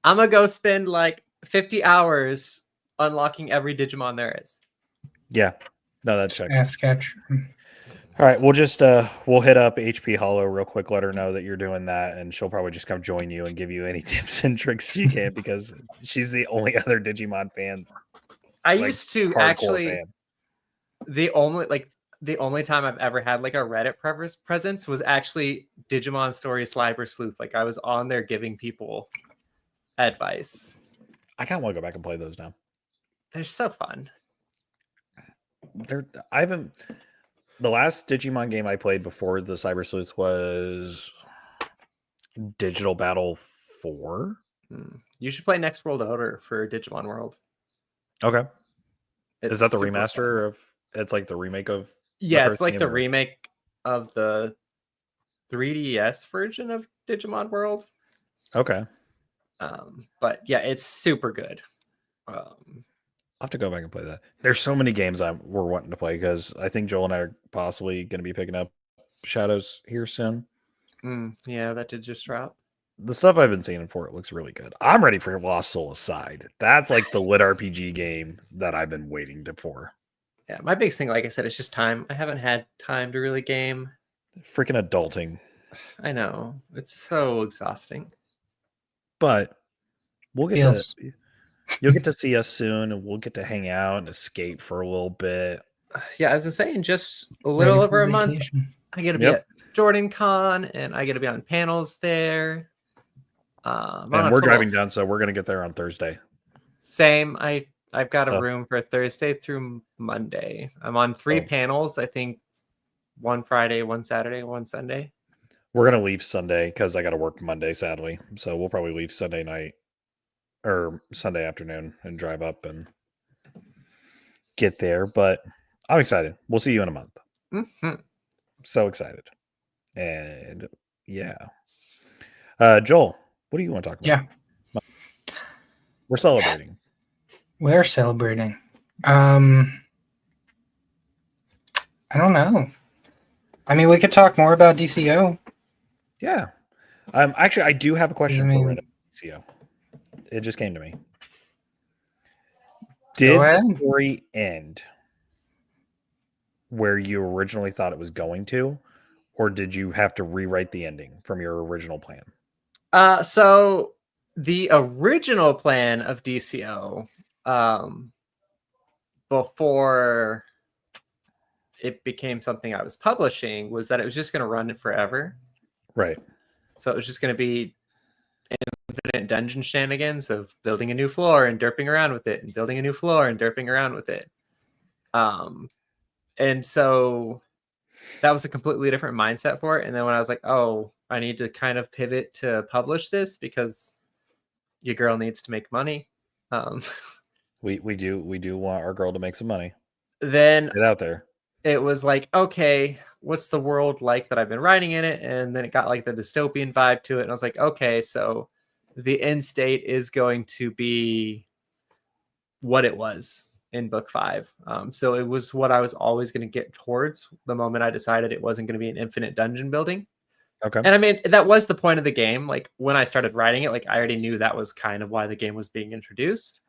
I'm going to go spend like 50 hours unlocking every Digimon there is. Yeah. No, that checks. Yeah, sketch. All right, we'll just we'll hit up HP Hollow real quick, let her know that you're doing that, and she'll probably just come join you and give you any tips and tricks she can, because she's the only other Digimon fan. I used to actually fan. the only time I've ever had like a Reddit presence was actually Digimon Story Cyber Sleuth. Like I was on there giving people advice. I kind of want to go back and play those now. They're so fun. The last Digimon game I played before the Cyber Sleuth was Digital Battle 4. You should play Next World Order for Digimon World. Okay. Is that the remaster of It's like the remake of Yeah, it's first like game, the or- remake of the 3DS version of Digimon World. Okay. But yeah, it's super good. I'll have to go back and play that. There's so many games we're wanting to play because I think Joel and I are possibly going to be picking up Shadows here soon. Yeah, that did just drop. The stuff I've been seeing for it looks really good. I'm ready for Lost Soul Aside. That's like the lit RPG game that I've been waiting for. Yeah, my biggest thing, like I said, is just time. I haven't had time to really game. Freaking adulting. I know. It's so exhausting. But we'll get Feels- to you'll get to see us soon, and we'll get to hang out and escape for a little bit. Yeah, I was saying, just a Ready little for over a month, vacation. I get to be Yep. at Jordan Con, and I get to be on panels there. I'm on And a we're total driving of- down, so we're gonna get there on Thursday. Same. I've got a Oh. room for Thursday through Monday. I'm on 3 Oh. panels. I think 1 Friday, 1 Saturday, 1 Sunday. We're gonna leave Sunday because I got to work Monday, sadly. So we'll probably leave Sunday night or Sunday afternoon and drive up and get there. But I'm excited. We'll see you in a month. Mhm. So excited. And yeah. Joel, what do you want to talk about? Yeah. We're celebrating. We're celebrating. I don't know. I mean, we could talk more about DCO. Yeah. Actually, I do have a question I for mean- Red CO. It just came to me. Did Go the ahead. story end where you originally thought it was going to, or did you have to rewrite the ending from your original plan? So the original plan of DCO, before it became something I was publishing, was that it was just going to run it forever. Right. So it was just going to be infinite dungeon shenanigans of building a new floor and derping around with it, and building a new floor and derping around with it. And so that was a completely different mindset for it. And then when I was like, oh, I need to kind of pivot to publish this because your girl needs to make money. We do want our girl to make some money. Then Get out there. it was like, okay, what's the world like that I've been writing in it? And then it got like the dystopian vibe to it. And I was like, okay, so the end state is going to be what it was in book 5. So it was what I was always going to get towards the moment I decided it wasn't going to be an infinite dungeon building. Okay. And I mean, that was the point of the game. Like when I started writing it, like I already knew that was kind of why the game was being introduced.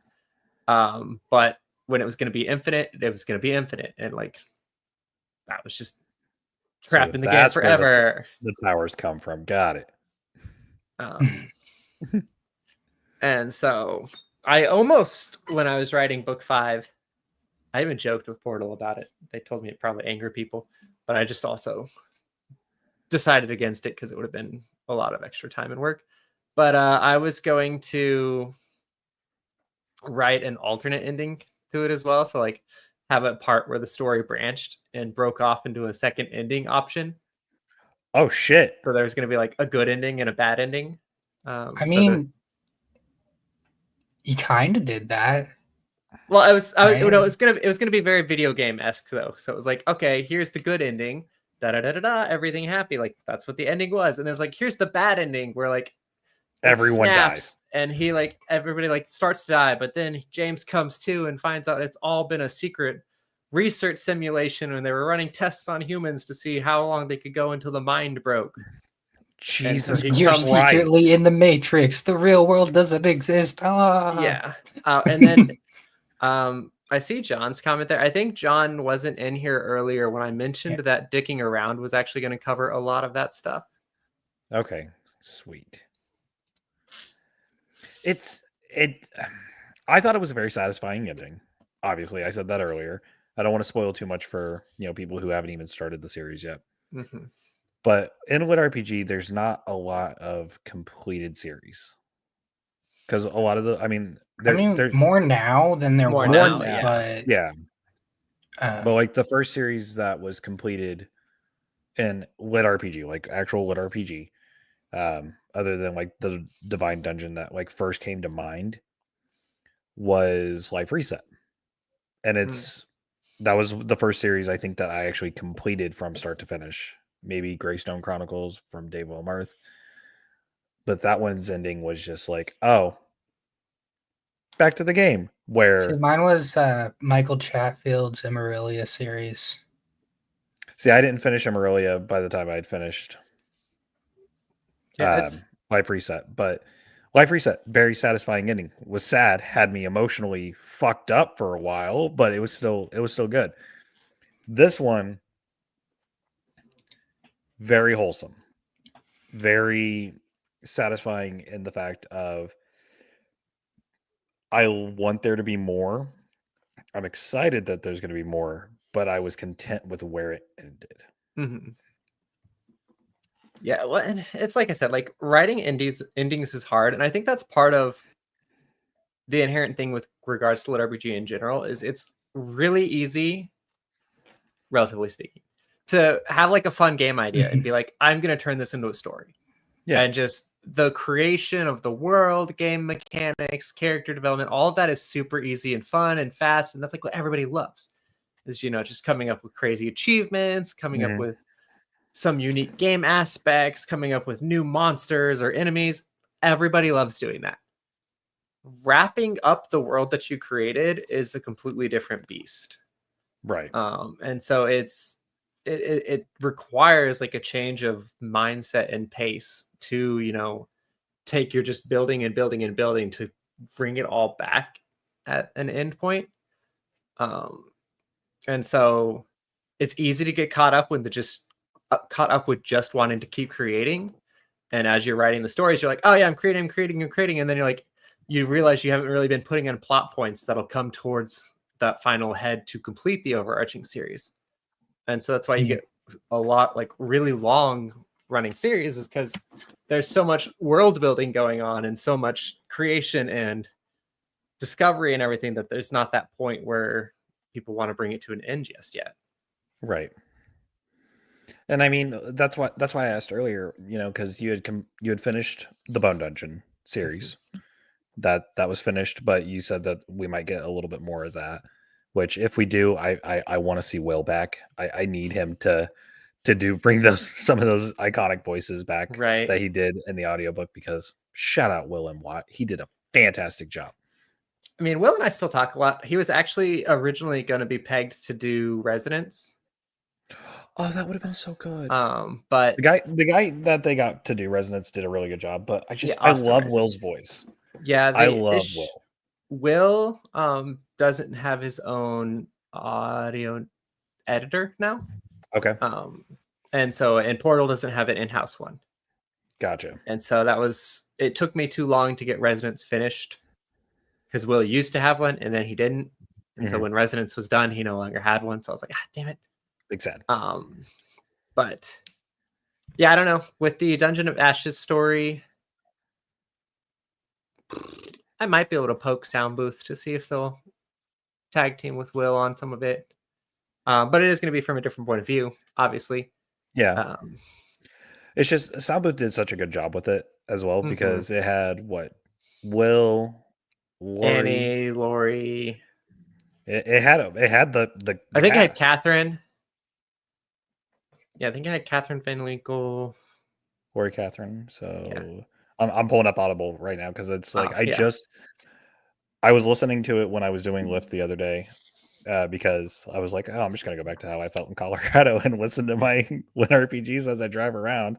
But when it was going to be infinite, it was going to be infinite. And like, that was just trapped in the game that's where forever. The powers come from. Got it. And so I almost, when I was writing book 5, I even joked with Portal about it. They told me it probably angered people, but I just also decided against it because it would have been a lot of extra time and work. But I was going to write an alternate ending to it as well. So like have a part where the story branched and broke off into a second ending option. Oh shit. So there's going to be like a good ending and a bad ending. I mean, you kind of did that. Well, it was Right. it was gonna be very video game-esque though. So it was like, okay, here's the good ending, da da da da da, everything happy, like that's what the ending was. And there's like, here's the bad ending where like it Everyone snaps and he like everybody like starts to die, but then James comes to and finds out it's all been a secret research simulation when they were running tests on humans to see how long they could go until the mind broke. Jesus he You're comes- secretly in the Matrix. The real world doesn't exist. Ah. Yeah. And then I see John's comment there. I think John wasn't in here earlier when I mentioned that dicking around was actually going to cover a lot of that stuff. Okay, sweet. I thought it was a very satisfying ending. Obviously, I said that earlier. I don't want to spoil too much for people who haven't even started the series yet. Mm-hmm. But in Lit RPG, there's not a lot of completed series because a lot of there's more now than there More was, now, but yeah. But like the first series that was completed in Lit RPG, like actual Lit RPG, other than like the Divine Dungeon that like first came to mind, was Life Reset, and it's that was the first series I think that I actually completed from start to finish. Maybe Greystone Chronicles from Dave Wilmarth. But that one's ending was just like, oh, back to the game. See, Where mine was Michael Chatfield's Immarillia series. see, I didn't finish Emerelia by the time I'd finished Yeah, it's Life Reset, but Life Reset, very satisfying ending. Was sad, had me emotionally fucked up for a while, but it was still good. This one, very wholesome, very satisfying in the fact of I want there to be more. I'm excited that there's going to be more, but I was content with where it ended. mhm. Yeah, well, and it's like I said, like writing endings is hard, and I think that's part of the inherent thing with regards to lit RPG in general is it's really easy, relatively speaking, to have like a fun game idea and be like, I'm gonna turn this into a story. Yeah. And just the creation of the world, game mechanics, character development, all of that is super easy and fun and fast, and that's like what everybody loves. Is just coming up with crazy achievements, coming up Mhm. with some unique game aspects, coming up with new monsters or enemies. Everybody loves doing that. Wrapping up the world that you created is a completely different beast. Right. And so it requires like a change of mindset and pace to take your just building and building and building to bring it all back at an end point. And so it's easy to get caught up caught up with just wanting to keep creating. And as you're writing the stories, you're like, oh yeah, I'm creating. And then you're like, you realize you haven't really been putting in plot points that'll come towards that final head to complete the overarching series. And so that's why you get a lot like really long running series is because there's so much world building going on and so much creation and discovery and everything that there's not that point where people want to bring it to an end just yet. Right. And I mean that's why I asked earlier, because you had finished the Bone Dungeon series. That was finished, but you said that we might get a little bit more of that. Which if we do, I want to see Will back. I need him to bring some of those iconic voices back Right. that he did in the audiobook, because shout out Will and Watt. He did a fantastic job. I mean, Will and I still talk a lot. He was actually originally going to be pegged to do Resonance. Oh, that would have been so good. But the guy that they got to do Resonance did a really good job. But I Austin love Rising. Will's voice. Yeah, I love Will. Will doesn't have his own audio editor now. Okay. And Portal doesn't have an in-house one. Gotcha. And so it took me too long to get Resonance finished because Will used to have one and then he didn't. And so when Resonance was done, he no longer had one. So I was like, damn it. Big sad. But yeah, I don't know. With the Dungeon of Ashes story, I might be able to poke Sound Booth to see if they'll tag team with Will on some of it. But it is going to be from a different point of view, obviously. Yeah. It's just Sound Booth did such a good job with it as well, because it had Will, Lori. It had the I think cast. it had Catherine. Yeah, I think I had Catherine Van Winkle. Lori Catherine. So yeah. I'm pulling up Audible right now because it's like I was listening to it when I was doing Lyft the other day, because I was like, oh, I'm just gonna go back to how I felt in Colorado and listen to my RPGs as I drive around.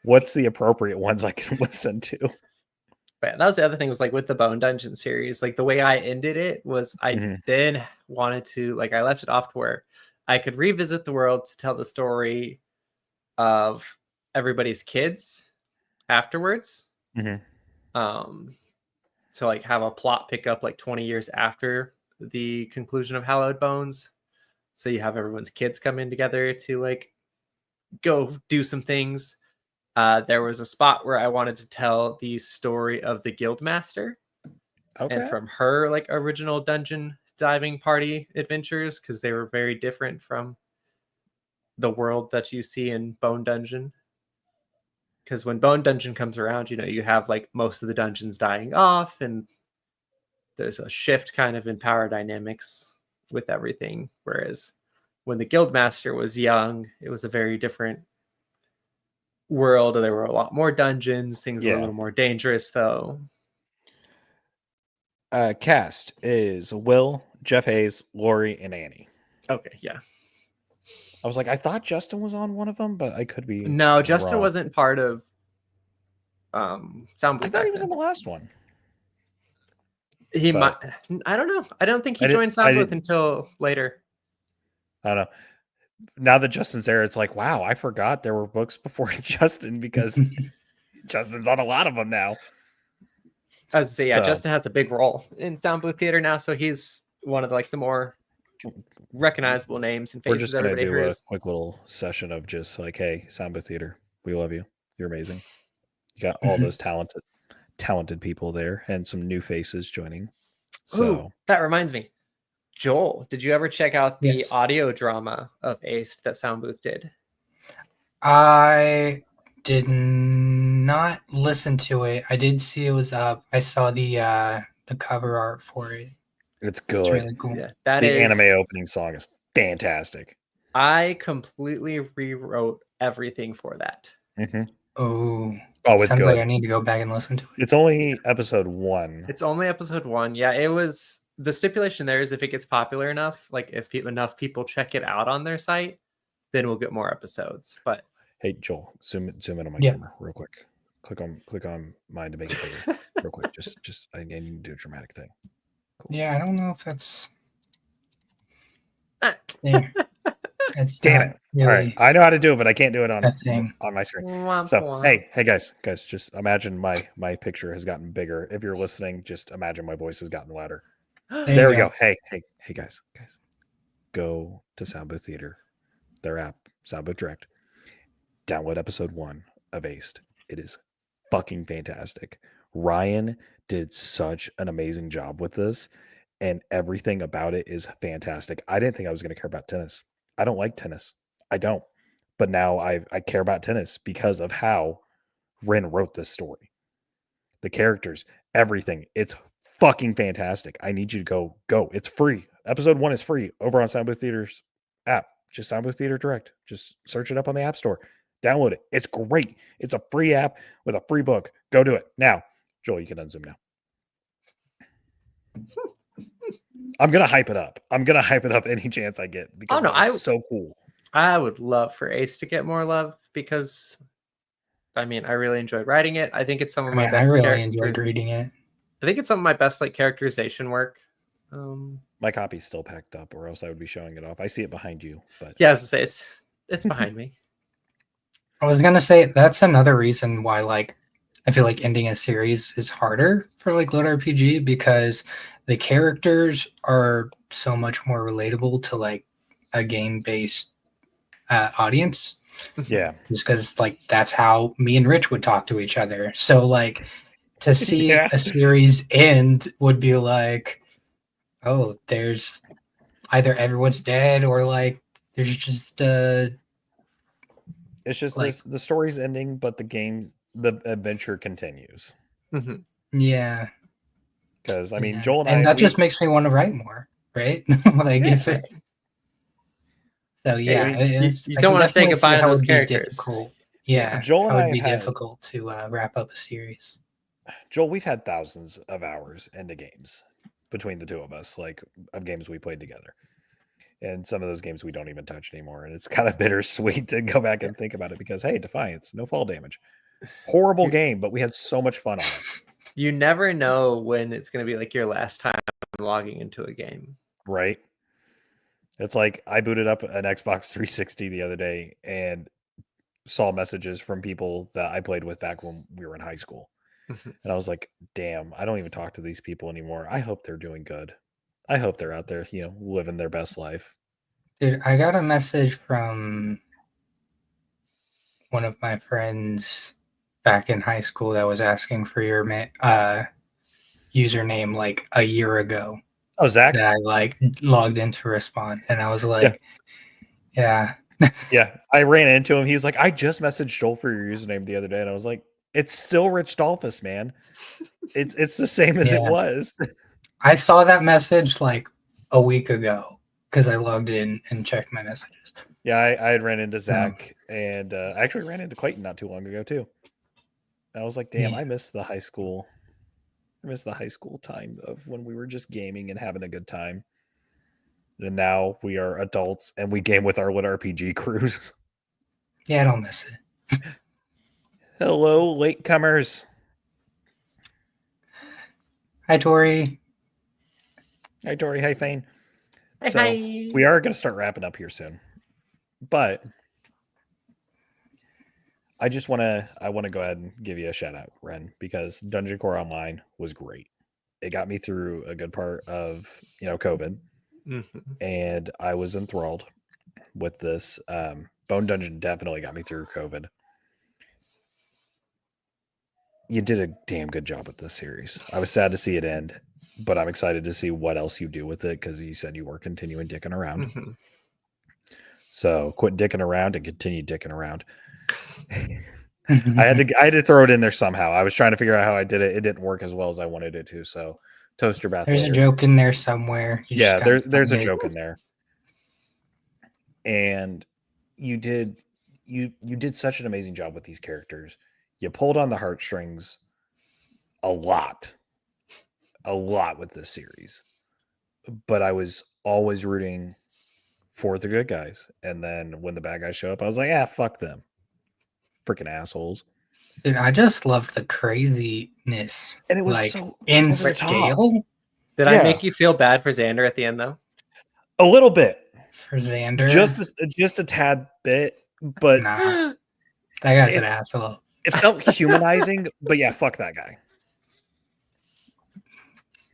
What's the appropriate ones I can listen to? But that was the other thing, was like with the Bone Dungeon series, like the way I ended it was I then wanted to, like, I left it off to where I could revisit the world to tell the story of everybody's kids afterwards. So like have a plot pick up like 20 years after the conclusion of Hallowed Bones. So you have everyone's kids come in together to like go do some things. There was a spot where I wanted to tell the story of the Guildmaster. Okay. And from her like original dungeon diving party adventures, because they were very different from the world that you see in Bone Dungeon. Because when Bone Dungeon comes around, you have like most of the dungeons dying off, and there's a shift kind of in power dynamics with everything. Whereas when the Guildmaster was young, it was a very different world. There were a lot more dungeons. Things were a little more dangerous, though. Cast is Will, Jeff Hayes, Lori, and Annie. Okay, yeah. I was like, I thought Justin was on one of them, but I could be. No, Justin wrong. wasn't part of Sound Booth. I thought he was in the last one. He might. I don't know. I don't think he joined Sound Booth until later. I don't know. Now that Justin's there, it's like, wow, I forgot there were books before Justin because Justin's on a lot of them now. I was say, yeah, Justin has a big role in Sound Booth Theater now, so he's one of the more recognizable names and faces. We're just gonna do a quick little session of just like, hey, Sound Booth Theater, we love you. You're amazing. You got all those talented people there and some new faces joining. So ooh, that reminds me. Joel, did you ever check out the audio drama of Aced that Sound Booth did? I did not listen to it. I did see it was up. I saw the cover art for it. It's good. It's really cool. Yeah, the anime opening song is fantastic. I completely rewrote everything for that. Mm-hmm. Oh, it's sounds good. like I need to go back and listen to it. It's only episode 1. It's only episode 1. Yeah, it was. The stipulation there is if it gets popular enough, like if enough people check it out on their site, then we'll get more episodes. But hey, Joel, zoom in on my camera real quick. Click on mine to make it bigger, real quick. Just I need to do a dramatic thing. Cool. Yeah, I don't know if that's. It's damn it! Really, all right, I know how to do it, but I can't do it on my screen. So hey guys, just imagine my picture has gotten bigger. If you're listening, just imagine my voice has gotten louder. There we go. Hey guys, go to Sound Booth Theater, their app, Sound Booth Direct. Download episode 1 of Aced. It is fucking fantastic. Ryan did such an amazing job with this, and everything about it is fantastic. I didn't think I was going to care about tennis. I don't like tennis. I don't. But now I care about tennis because of how Rin wrote this story. The characters, everything. It's fucking fantastic. I need you to go. It's free. Episode 1 is free over on Sound Booth Theater's app. Just Sound Booth Theater Direct. Just search it up on the App Store. Download it. It's great. It's a free app with a free book. Go do it. Now, Joel, you can unzoom now. I'm going to hype it up. I'm going to hype it up any chance I get because it's so cool. I would love for Ace to get more love because, I mean, I really enjoyed writing it. I think it's some of my best. I really enjoyed reading it. I think it's some of my best characterization work. My copy's still packed up, or else I would be showing it off. I see it behind you, but yeah, as I say, it's behind me. I was gonna say that's another reason why I feel like ending a series is harder for Lit RPG because the characters are so much more relatable to a game-based audience. Yeah, just because that's how me and Rich would talk to each other. So to see a series end would be oh, there's either everyone's dead or there's just it's just the story's ending, but the adventure continues. Mm-hmm. Yeah, because I mean, Joel and that just makes me want to write more, right? So yeah, you don't want to say goodbye to those characters. Difficult. Yeah, Joel and it would be difficult to wrap up a series. Joel, we've had thousands of hours into games between the two of us, of games we played together. And some of those games we don't even touch anymore. And it's kind of bittersweet to go back and think about it because, hey, Defiance, no fall damage. Horrible game, but we had so much fun on it. You never know when it's going to be your last time logging into a game. Right. It's like I booted up an Xbox 360 the other day and saw messages from people that I played with back when we were in high school. And I was like, damn, I don't even talk to these people anymore. I hope they're doing good. I hope they're out there, living their best life. Dude, I got a message from one of my friends back in high school that was asking for your username a year ago. Oh, Zach? That I logged in to respond. And I was like, yeah. Yeah, I ran into him. He was like, I just messaged Joel for your username the other day. And I was like, it's still Rich Dolphus, man. It's the same as it was. I saw that message a week ago because I logged in and checked my messages. Yeah, I had ran into Zach, and I actually ran into Clayton not too long ago too. I was like, damn, Yeah. I miss the high school. I miss the high school time of when we were just gaming and having a good time. And now we are adults and we game with our lit RPG crews. Yeah, I don't miss it. Hello, latecomers. Hi, Tori. Hi, Tori. Hi, Fane. Hi, So hi. we are going to start wrapping up here soon, but I want to go ahead and give you a shout out, Ren, because Dungeon Core Online was great. It got me through a good part of COVID, and I was enthralled with this. Bone Dungeon definitely got me through COVID. You did a damn good job with this series. I was sad to see it end, but I'm excited to see what else you do with it because you said you were continuing dicking around. So quit dicking around and continue dicking around. I had to throw it in there somehow. I was trying to figure out how I did it. It didn't work as well as I wanted it to. So toast your bath. There's later. a joke in there somewhere. Yeah, there's a joke in there. And you did such an amazing job with these characters. You pulled on the heartstrings a lot with this series. But I was always rooting for the good guys. And then when the bad guys show up, I was like, fuck them. Freaking assholes. Dude, I just loved the craziness. And it was like so in over the top. scale. Did I make you feel bad for Xander at the end, though? A little bit. For Xander? Just a tad bit, but nah. That guy's an asshole. It felt humanizing, but yeah, fuck that guy.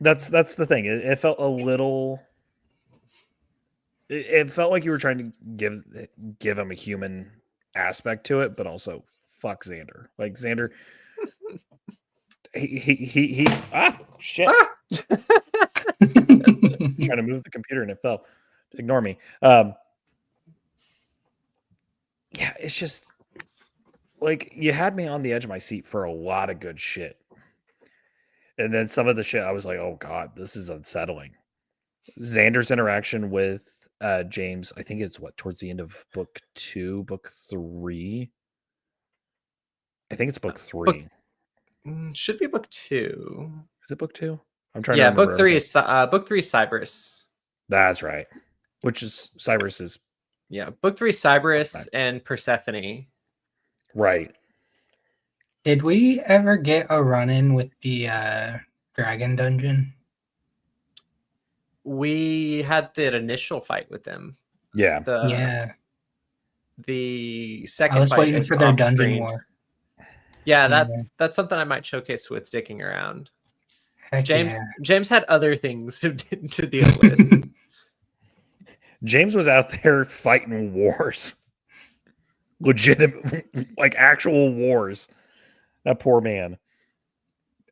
That's the thing. It felt a little. It felt like you were trying to give him a human aspect to it, but also fuck Xander. Like Xander, he shit. Trying to move the computer and it fell. Ignore me. Yeah, it's just like you had me on the edge of my seat for a lot of good shit. And then some of the shit I was like, oh God, this is unsettling. Xander's interaction with James, I think it's towards the end of book 2, book 3. I think it's book 3. Should be book 2. Is it book 2? I'm trying to remember. Yeah, book 3 is Cybers. That's right. Which is Cybers is. Yeah, book 3 Cybers and Persephone. Right. Did we ever get a run-in with the dragon dungeon? We had that initial fight with them. Yeah. The second I was fight waiting for their dungeon screen. war. Yeah, that's something I might showcase with dicking around. Heck James had other things to deal with. James was out there fighting wars. Legitimate, like actual wars. That poor man.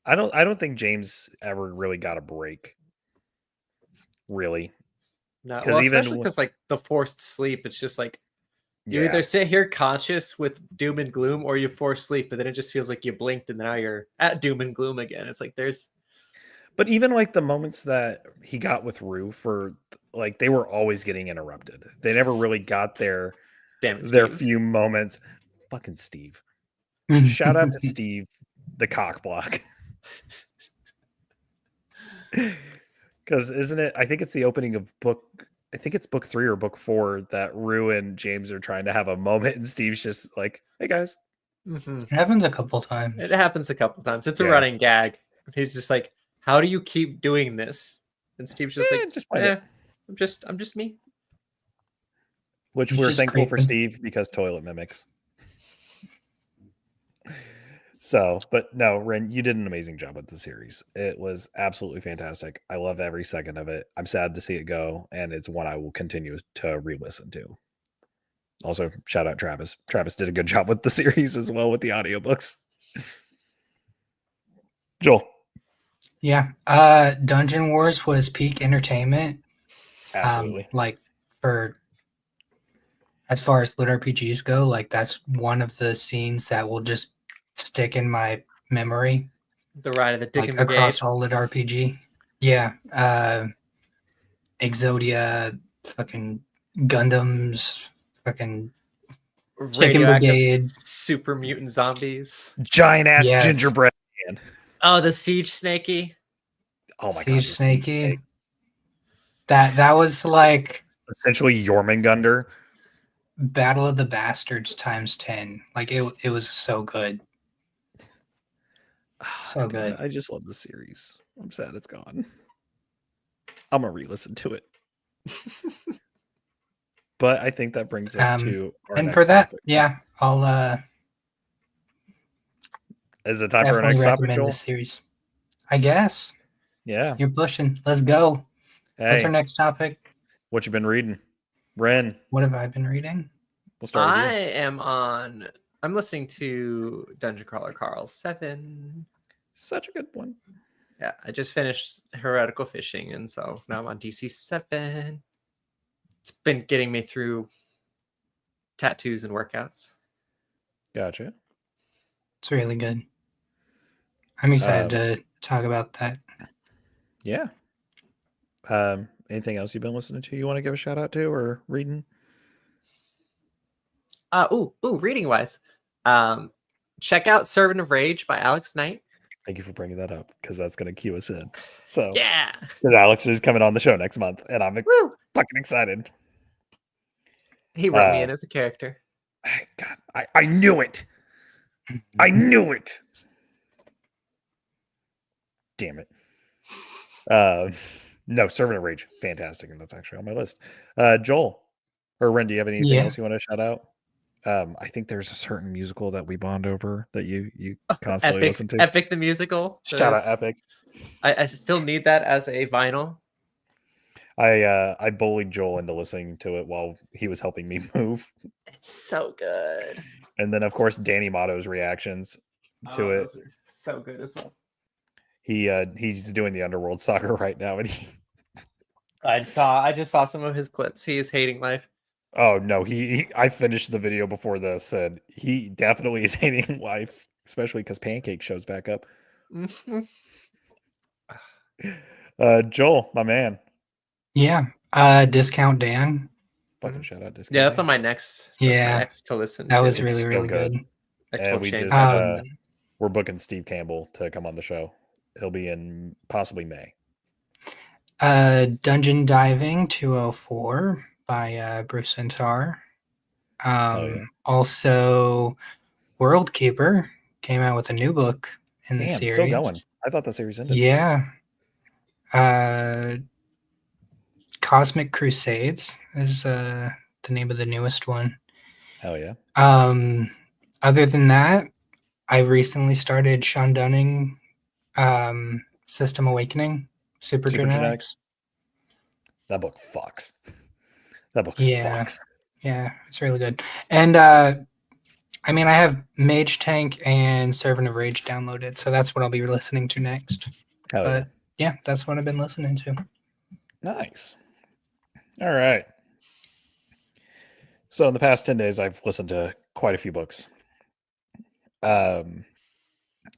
I don't think James ever really got a break. Really. No, well, especially because like the forced sleep, it's just like you either sit here conscious with doom and gloom or you force sleep, but then it just feels like you blinked and now you're at doom and gloom again. It's like But even like the moments that he got with Rue for like they were always getting interrupted. They never really got their few moments. Fucking Steve. Shout out to Steve, the cock block. Because isn't it? I think it's the opening of book. I think it's book 3 or book 4 that Rue and James are trying to have a moment, and Steve's just like, "Hey guys." It happens a couple times. It happens a couple times. It's a running gag. He's just like, "How do you keep doing this?" And Steve's just like, I'm just me." Which we're thankful for Steve because toilet mimics. So, but no, Ren, you did an amazing job with the series. It was absolutely fantastic. I love every second of it. I'm sad to see it go, and it's one I will continue to re-listen to. Also, shout out Travis. Travis did a good job with the series as well with the audiobooks. Joel. Yeah. Dungeon Wars was peak entertainment. Absolutely. Like for as far as lit RPGs go, like that's one of the scenes that will just stick in my memory. The Ride of the Dickon Brigade. Across all lit RPG. Yeah. Exodia, fucking Gundams, fucking Chicken Radioactive Brigade. super mutant zombies. Giant ass Yes. gingerbread man. Oh, the Siege Snakey. Oh my Siege god, the Snakey. Snake. That was like Essentially Jormungandr. Battle of the Bastards times 10. Like it was so good. So Damn good. it, I just love the series. I'm sad it's gone. I'm gonna re-listen to it. But I think that brings us to our and next for that, topic. yeah, I'll Is it time for our definitely next topic, recommend Joel? this series. I guess. Yeah. You're pushing. Let's go. What's our Hey, next topic? what you been reading? Ren, What have I been reading? we'll start with I you. I'm listening to Dungeon Crawler Carl 7. Such a good one. Yeah, I just finished Heretical Fishing, and so now I'm on DC 7. It's been getting me through tattoos and workouts. Gotcha. It's really good. I'm excited to talk about that. Yeah. Anything else you've been listening to you want to give a shout out to or reading? Reading wise. Check out Servant of Rage by Alex Knight. Thank you for bringing that up because that's going to cue us in. So, Yeah. because Alex is coming on the show next month, and I'm Woo! fucking excited. He wrote me in as a character. God, I knew it. I knew it. Damn it. No, Servant of Rage, fantastic, and that's actually on my list. Joel or Ren, do you have anything else you want to shout out? I think there's a certain musical that we bond over that you constantly listen to. Epic the musical. Shout out Epic. I still need that as a vinyl. I bullied Joel into listening to it while he was helping me move. It's so good. And then of course Danny Motto's reactions to it. Those are so good as well. He's doing the Underworld Saga right now, and I just saw some of his clips. He is hating life. Oh no, I finished the video before this, and he definitely is hating life, especially because Pancake shows back up. Joel, my man. Yeah. Discount Dan. Fucking shout out Discount. Yeah, that's Dan. on my next. Yeah. That's my next to listen. That to. was It's really, so really good. And we just we're booking Steve Campbell to come on the show. He'll be in possibly May. Dungeon Diving 204 by Bruce Centaur. Also, World Keeper came out with a new book in the series. Still going. I thought the series ended. Yeah. Cosmic Crusades is the name of the newest one. Hell yeah. Other than that, I recently started Sean Dunning System Awakening, Super Genetics. That book fucks. Fucks. Yeah, it's really good. And I have Mage Tank and Servant of Rage downloaded, so that's what I'll be listening to next. Hell yeah, that's what I've been listening to. Nice. All right. So in the past 10 days, I've listened to quite a few books.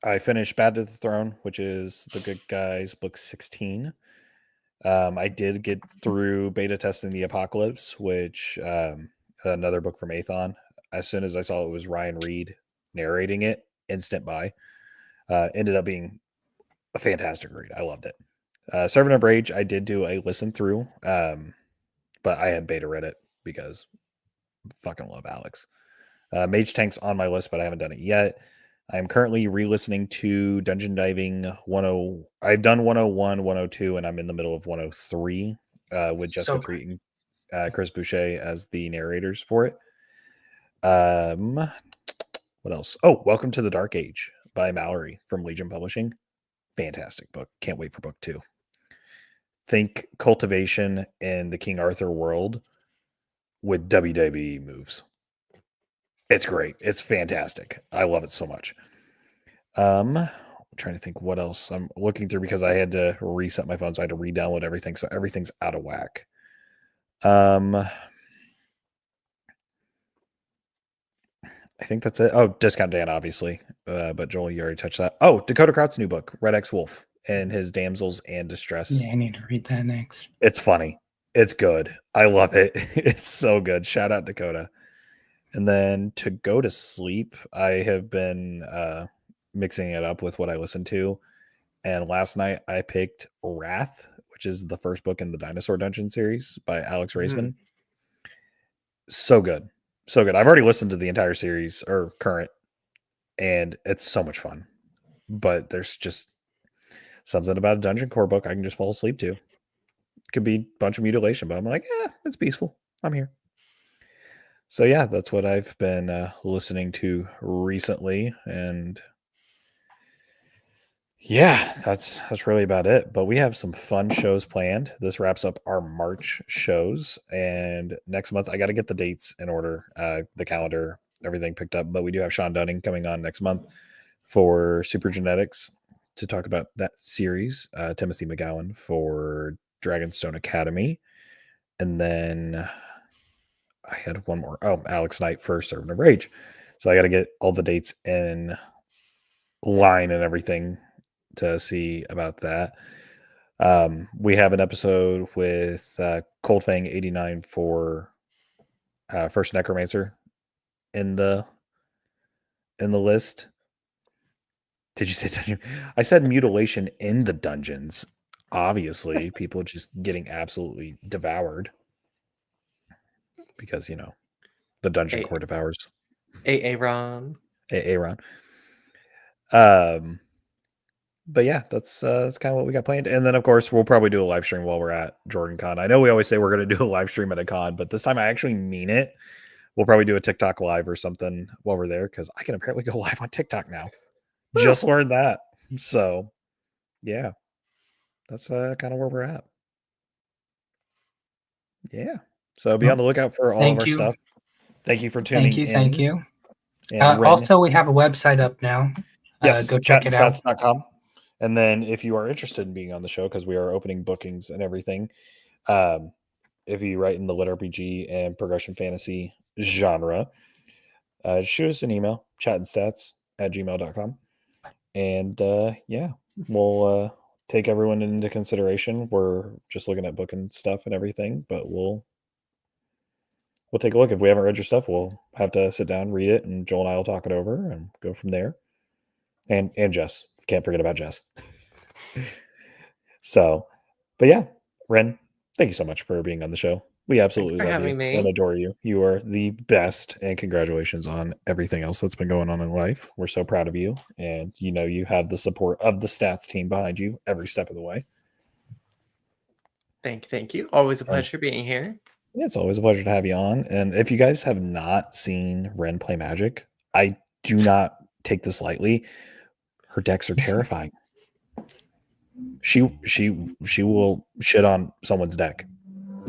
I finished Bad to the Throne, which is The Good Guys, book 16. I did get through beta testing The Apocalypse, which another book from Athon. As soon as I saw it was Ryan Reed narrating it, instant buy. Ended up being a fantastic read. I loved it. Servant of Rage, I did do a listen through, but I had beta read it because I fucking love Alex. Mage Tank's on my list, but I haven't done it yet. I'm currently re-listening to Dungeon Diving 10. I've done 101, 102, and I'm in the middle of 103 with Jessica Threaton, Chris Boucher as the narrators for it. What else? Oh, Welcome to the Dark Age by Mallory from Legion Publishing. Fantastic book. Can't wait for book 2. Think cultivation in the King Arthur world with WWE moves. It's great. It's fantastic. I love it so much. I'm trying to think what else I'm looking through because I had to reset my phone, so I had to re-download everything, so everything's out of whack. I think that's it. Oh, Discount Dan, obviously. But Joel, you already touched that. Oh, Dakota Kraut's new book, Red X Wolf and his Damsels and Distress. Yeah, I need to read that next. It's funny. It's good. I love it. It's so good. Shout out Dakota. And then to go to sleep, I have been mixing it up with what I listen to. And last night I picked Wrath, which is the first book in the Dinosaur Dungeon series by Alex Raisman. So good. So good. I've already listened to the entire series or current, and it's so much fun. But there's just something about a Dungeon Core book I can just fall asleep to. Could be a bunch of mutilation, but I'm like, it's peaceful. I'm here. So yeah, that's what I've been listening to recently, and yeah, that's really about it. But we have some fun shows planned. This wraps up our March shows, and next month I got to get the dates in order, the calendar, everything picked up. But we do have Sean Dunning coming on next month for Super Genetics to talk about that series. Timothy McGowan for Dragonstone Academy, and then I had one more. Oh, Alex Knight for Servant of Rage. So I got to get all the dates in line and everything to see about that. We have an episode with Coldfang 89 for First Necromancer in the list. Did you say dungeon? I said mutilation in the dungeons. Obviously, people just getting absolutely devoured because the Dungeon Core devours. Aaron. Aaron. But yeah, that's kind of what we got planned. And then of course we'll probably do a live stream while we're at Jordan Con. I know we always say we're going to do a live stream at a con, but this time I actually mean it. We'll probably do a TikTok live or something while we're there because I can apparently go live on TikTok now. Just learned that. So yeah, that's kind of where we're at. Yeah. So be on the lookout for all of our stuff. Thank you for tuning in. Thank you. And also, we have a website up now. Yes, go check it out. chattinstats.com. And then if you are interested in being on the show, because we are opening bookings and everything, if you write in the lit RPG and progression fantasy genre, shoot us an email, chattinstats@gmail.com. And yeah, we'll take everyone into consideration. We're just looking at booking stuff and everything, but we'll take a look. If we haven't read your stuff, we'll have to sit down, read it, and Joel and I will talk it over and go from there. And Jess. Can't forget about Jess. So, but yeah, Ren, thank you so much for being on the show. We absolutely love you and adore you. You are the best, and congratulations on everything else that's been going on in life. We're so proud of you, and you have the support of the stats team behind you every step of the way. Thank you. Always a pleasure being here. Yeah, it's always a pleasure to have you on. And if you guys have not seen Ren play Magic, I do not take this lightly. Her decks are terrifying. She will shit on someone's deck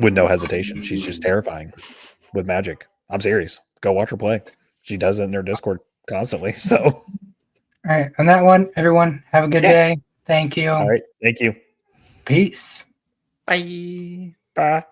with no hesitation. She's just terrifying with Magic. I'm serious. Go watch her play. She does it in her Discord constantly. So, all right. On that one, everyone, have a good day. Thank you. All right. Thank you. Peace. Bye. Bye.